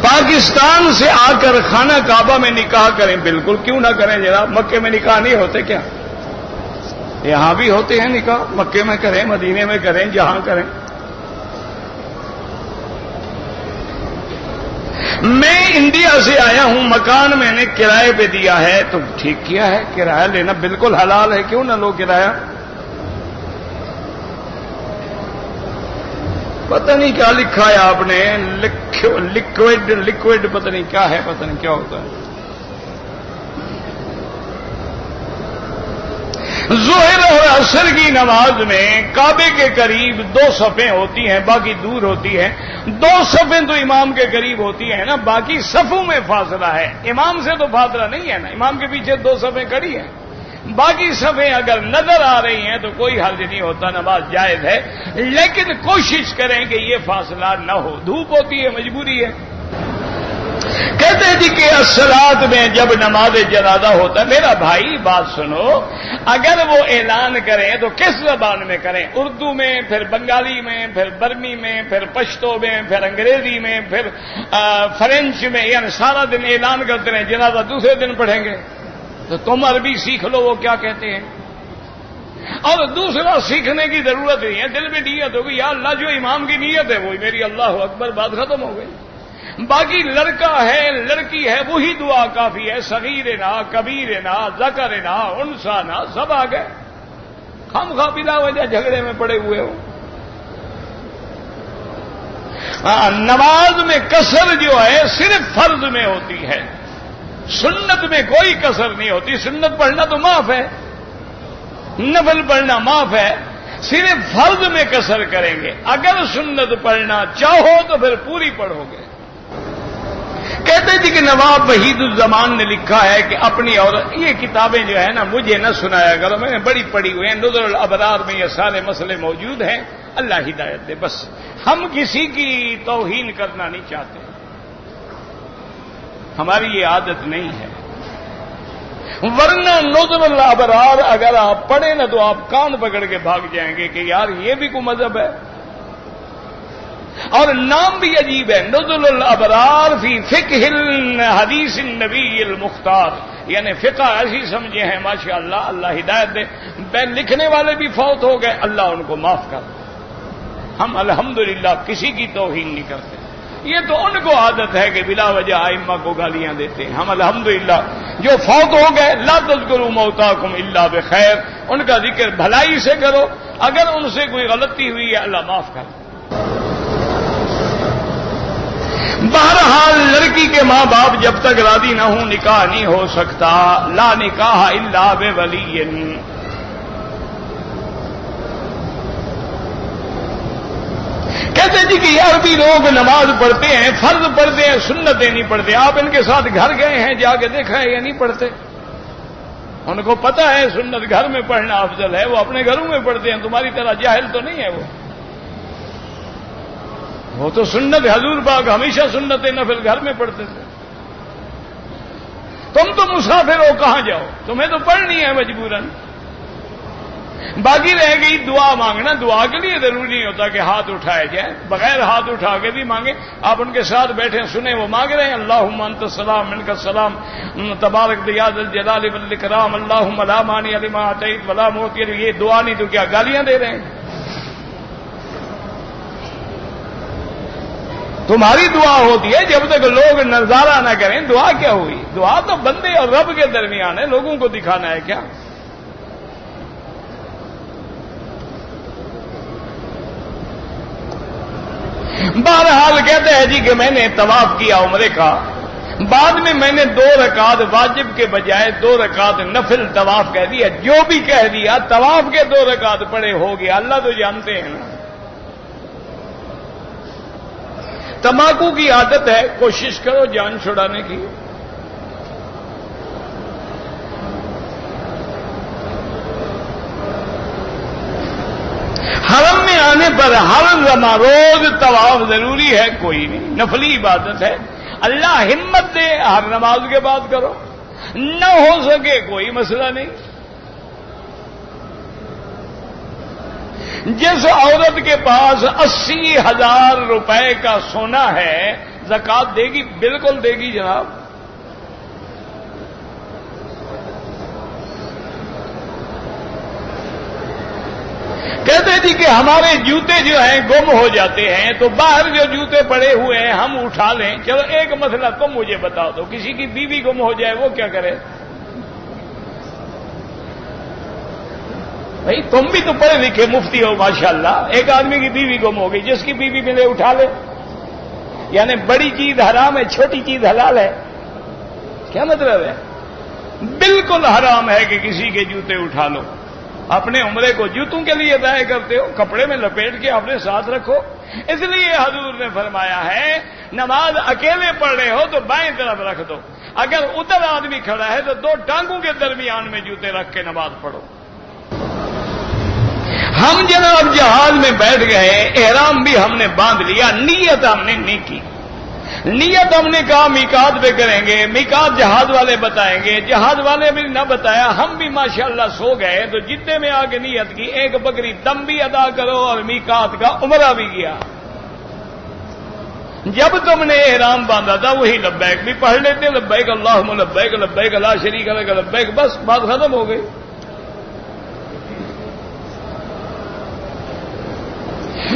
پاکستان سے آ کر خانہ کعبہ میں نکاح کریں، بالکل کیوں نہ کریں جناب. مکے میں نکاح نہیں ہوتے کیا؟ یہاں بھی ہوتے ہیں نکاح، مکے میں کریں، مدینے میں کریں، جہاں کریں. میں انڈیا سے آیا ہوں، مکان میں نے کرائے پہ دیا ہے، تو ٹھیک کیا ہے، کرایہ لینا بالکل حلال ہے، کیوں نہ لو کرایہ. پتہ نہیں کیا لکھا ہے آپ نے، لکوڈ پتہ نہیں کیا ہے، پتہ نہیں کیا ہوتا ہے. ظہر اور عصر کی نماز میں کعبے کے قریب 2 صفیں ہوتی ہیں، باقی دور ہوتی ہیں. 2 صفیں تو امام کے قریب ہوتی ہیں نا، باقی صفوں میں فاصلہ ہے. امام سے تو فاصلہ نہیں ہے نا، امام کے پیچھے 2 صفیں کھڑی ہیں. باقی صفیں اگر نظر آ رہی ہیں تو کوئی حرج نہیں ہوتا، نماز جائز ہے. لیکن کوشش کریں کہ یہ فاصلہ نہ ہو، دھوپ ہوتی ہے، مجبوری ہے. کہتے جی کہ الصلاۃ میں جب نماز جنازہ ہوتا ہے، میرا بھائی بات سنو، اگر وہ اعلان کریں تو کس زبان میں کریں؟ اردو میں، پھر بنگالی میں، پھر برمی میں، پھر پشتو میں، پھر انگریزی میں، پھر فرینچ میں، یعنی سارا دن اعلان کرتے رہیں، جنازہ دوسرے دن پڑھیں گے. تو تم عربی سیکھ لو وہ کیا کہتے ہیں. اور دوسرا سیکھنے کی ضرورت نہیں ہے، دل میں نیت ہوگی یا اللہ جو امام کی نیت ہے وہی میری، اللہ اکبر، بات ختم ہو گئی. باقی لڑکا ہے لڑکی ہے وہی دعا کافی ہے. صغیر نہ، کبیر نہ، ذکر نہ، انسا نہ، سب آ گئے. ہم خواہ بلا وجہ جھگڑے میں پڑے ہوئے ہو. نماز میں کسر جو ہے صرف فرض میں ہوتی ہے، سنت میں کوئی کسر نہیں ہوتی. سنت پڑھنا تو معاف ہے، نفل پڑھنا معاف ہے، صرف فرض میں کسر کریں گے. اگر سنت پڑھنا چاہو تو پھر پوری پڑھو گے. کہتے تھے کہ نواب وحید الزمان نے لکھا ہے کہ اپنی عورت، یہ کتابیں جو ہے نا مجھے نہ سنایا کرو، میں نے بڑی پڑھی ہوئی ہیں، نظر الابرار میں یہ سارے مسئلے موجود ہیں. اللہ ہدایت دے. بس ہم کسی کی توہین کرنا نہیں چاہتے، ہماری یہ عادت نہیں ہے. ورنہ نظر الابرار اگر آپ پڑھیں نا تو آپ کان پکڑ کے بھاگ جائیں گے کہ یار یہ بھی کوئی مذہب ہے. اور نام بھی عجیب ہے، نزل الابرار فی فقہ الحدیث النبی المختار، یعنی فقہ ایسی سمجھے ہیں ماشاءاللہ، اللہ ہدایت دے. لکھنے والے بھی فوت ہو گئے، اللہ ان کو معاف کر. ہم الحمدللہ کسی کی توہین نہیں کرتے. یہ تو ان کو عادت ہے کہ بلا وجہ ائمہ کو گالیاں دیتے ہیں. ہم الحمدللہ جو فوت ہو گئے، لا تذکروا موتاکم الا بخیر، ان کا ذکر بھلائی سے کرو. اگر ان سے کوئی غلطی ہوئی ہے اللہ معاف کر. بہرحال لڑکی کے ماں باپ جب تک راضی نہ ہوں نکاح نہیں ہو سکتا. لا نکاح الا بولی. کہتے جی کہ عربی لوگ نماز پڑھتے ہیں، فرض پڑھتے ہیں، سنتیں نہیں پڑھتے. آپ ان کے ساتھ گھر گئے ہیں، جا کے دیکھا ہے یا نہیں پڑھتے؟ ان کو پتہ ہے سنت گھر میں پڑھنا افضل ہے، وہ اپنے گھروں میں پڑھتے ہیں. تمہاری طرح جاہل تو نہیں ہے وہ تو سنت حضور پاک ہمیشہ سنت نفل گھر میں پڑھتے تھے. تم تو مسافر ہو، کہاں جاؤ، تمہیں تو پڑھنی ہے مجبوراً. باقی رہ گئی دعا مانگنا. دعا کے لیے ضروری نہیں ہوتا کہ ہاتھ اٹھائے جائیں, بغیر ہاتھ اٹھا کے بھی مانگے. آپ ان کے ساتھ بیٹھے سنیں, وہ مانگ رہے ہیں اللہم انت السلام منک السلام تبارک یا ذا الجلال والاکرام اللہم لا مانع لما اعطیت ولا معطی. یہ دعا نہیں تو کیا گالیاں دے رہے ہیں؟ تمہاری دعا ہوتی ہے جب تک لوگ نظارہ نہ کریں. دعا کیا ہوئی؟ دعا تو بندے اور رب کے درمیان ہے, لوگوں کو دکھانا ہے کیا؟ بہرحال کہتے ہیں جی کہ میں نے طواف کیا عمرے کا, بعد میں نے 2 رکعت واجب کے بجائے 2 رکعت نفل طواف کہہ دیا. جو بھی کہہ دیا طواف کے 2 رکعت پڑے ہو گیا. اللہ تو جانتے ہیں نا. تمباکو کی عادت ہے, کوشش کرو جان چھڑانے کی. حرم میں آنے پر ہر روز طواف ضروری ہے؟ کوئی نہیں, نفلی عبادت ہے. اللہ ہمت دے ہر نماز کے بعد کرو, نہ ہو سکے کوئی مسئلہ نہیں. جس عورت کے پاس 80,000 روپے کا سونا ہے زکات دے گی؟ بالکل دے گی جناب. کہتے جی کہ ہمارے جوتے جو ہیں گم ہو جاتے ہیں, تو باہر جو جوتے پڑے ہوئے ہیں ہم اٹھا لیں. چلو ایک مسئلہ تم مجھے بتا دو, کسی کی بیوی گم ہو جائے وہ کیا کرے؟ بھائی تم بھی تو پڑھے لکھے مفتی ہو ماشاءاللہ. ایک آدمی کی بیوی گم ہو گئی, جس کی بیوی ملے اٹھا لے. یعنی بڑی چیز حرام ہے, چھوٹی چیز حلال ہے؟ کیا مطلب ہے؟ بالکل حرام ہے کہ کسی کے جوتے اٹھا لو. اپنے عمرے کو جوتوں کے لیے ضائع کرتے ہو, کپڑے میں لپیٹ کے اپنے ساتھ رکھو. اس لیے حضور نے فرمایا ہے نماز اکیلے پڑھ رہے ہو تو بائیں طرف رکھ دو, اگر ادھر آدمی کھڑا ہے تو 2 ٹانگوں کے درمیان میں جوتے رکھ کے نماز پڑھو. ہم جناب جہاز میں بیٹھ گئے, احرام بھی ہم نے باندھ لیا, نیت ہم نے نہیں کی. نیت ہم نے کہا میقات پہ کریں گے, میقات جہاز والے بتائیں گے, جہاز والے بھی نہ بتایا, ہم بھی ماشاءاللہ سو گئے. تو جتنے میں آگے نیت کی, 1 بکری دم بھی ادا کرو اور میقات کا عمرہ بھی کیا. جب تم نے احرام باندھا تھا وہی لبیک بھی پڑھ لیتے, لبیک اللہم لبیک لبیک لا شریک لک لبیک, بس بات ختم ہو گئی.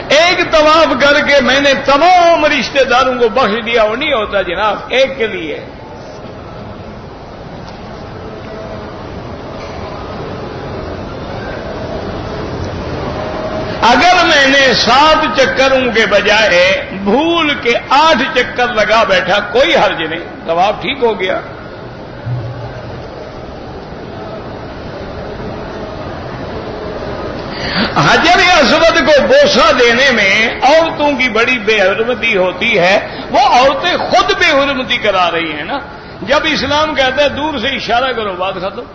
ایک طواف کر کے میں نے تمام رشتہ داروں کو بخش دیا. وہ نہیں ہوتا جناب, ایک کے لیے. اگر میں نے 7 چکروں کے بجائے بھول کے 8 چکر لگا بیٹھا کوئی حرج نہیں, طواف ٹھیک ہو گیا. حجر اسود کو بوسہ دینے میں عورتوں کی بڑی بے حرمتی ہوتی ہے. وہ عورتیں خود بے حرمتی کرا رہی ہیں نا. جب اسلام کہتا ہے دور سے اشارہ کرو, بات ختم.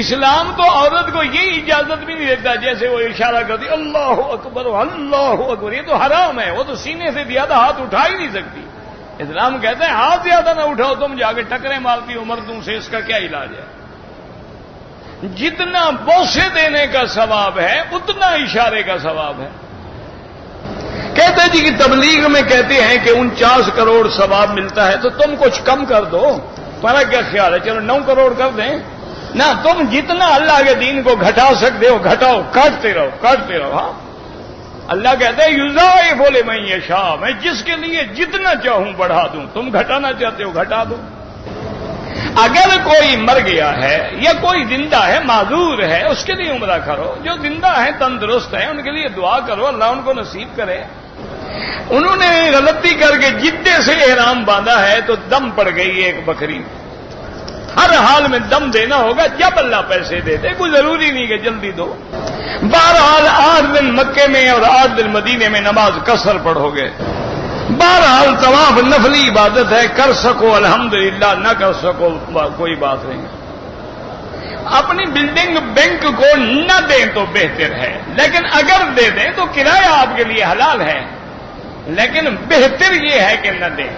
اسلام تو عورت کو یہ اجازت بھی نہیں دیتا جیسے وہ اشارہ کرتی اللہ اکبر اللہ اکبر. یہ تو حرام ہے, وہ تو سینے سے زیادہ ہاتھ اٹھا ہی نہیں سکتی. اسلام کہتا ہے ہاتھ زیادہ نہ اٹھاؤ, تم جا کے ٹکرے مارتی ہو مردوں سے, اس کا کیا علاج ہے؟ جتنا بوسے دینے کا ثواب ہے اتنا اشارے کا ثواب ہے. کہتے جی کہ تبلیغ میں کہتے ہیں کہ 49 کروڑ ثواب ملتا ہے, تو تم کچھ کم کر دو. تمہارا کیا خیال ہے؟ چلو 9 کروڑ کر دیں نا. تم جتنا اللہ کے دین کو گھٹا سکتے ہو گھٹاؤ, کاٹتے رہو کاٹتے رہو. ہاں اللہ کہتے ہیں یضاعف لمن یشاء, میں جس کے لیے جتنا چاہوں بڑھا دوں. تم گھٹانا چاہتے ہو گھٹا دو. اگر کوئی مر گیا ہے یا کوئی زندہ ہے معذور ہے, اس کے لیے عمرہ کرو. جو زندہ ہیں تندرست ہیں ان کے لیے دعا کرو, اللہ ان کو نصیب کرے. انہوں نے غلطی کر کے جدے سے احرام باندھا ہے تو دم پڑ گئی 1 بکری. ہر حال میں دم دینا ہوگا جب اللہ پیسے دے دے, کوئی ضروری نہیں کہ جلدی دو. بہرحال 8 دن مکے میں اور 8 دن مدینے میں نماز قصر پڑھو گے. بہرحال طواف نفلی عبادت ہے, کر سکو الحمدللہ, نہ کر سکو کوئی بات نہیں. اپنی بلڈنگ بینک کو نہ دیں تو بہتر ہے, لیکن اگر دے دیں تو کرایہ آپ کے لیے حلال ہے, لیکن بہتر یہ ہے کہ نہ دیں.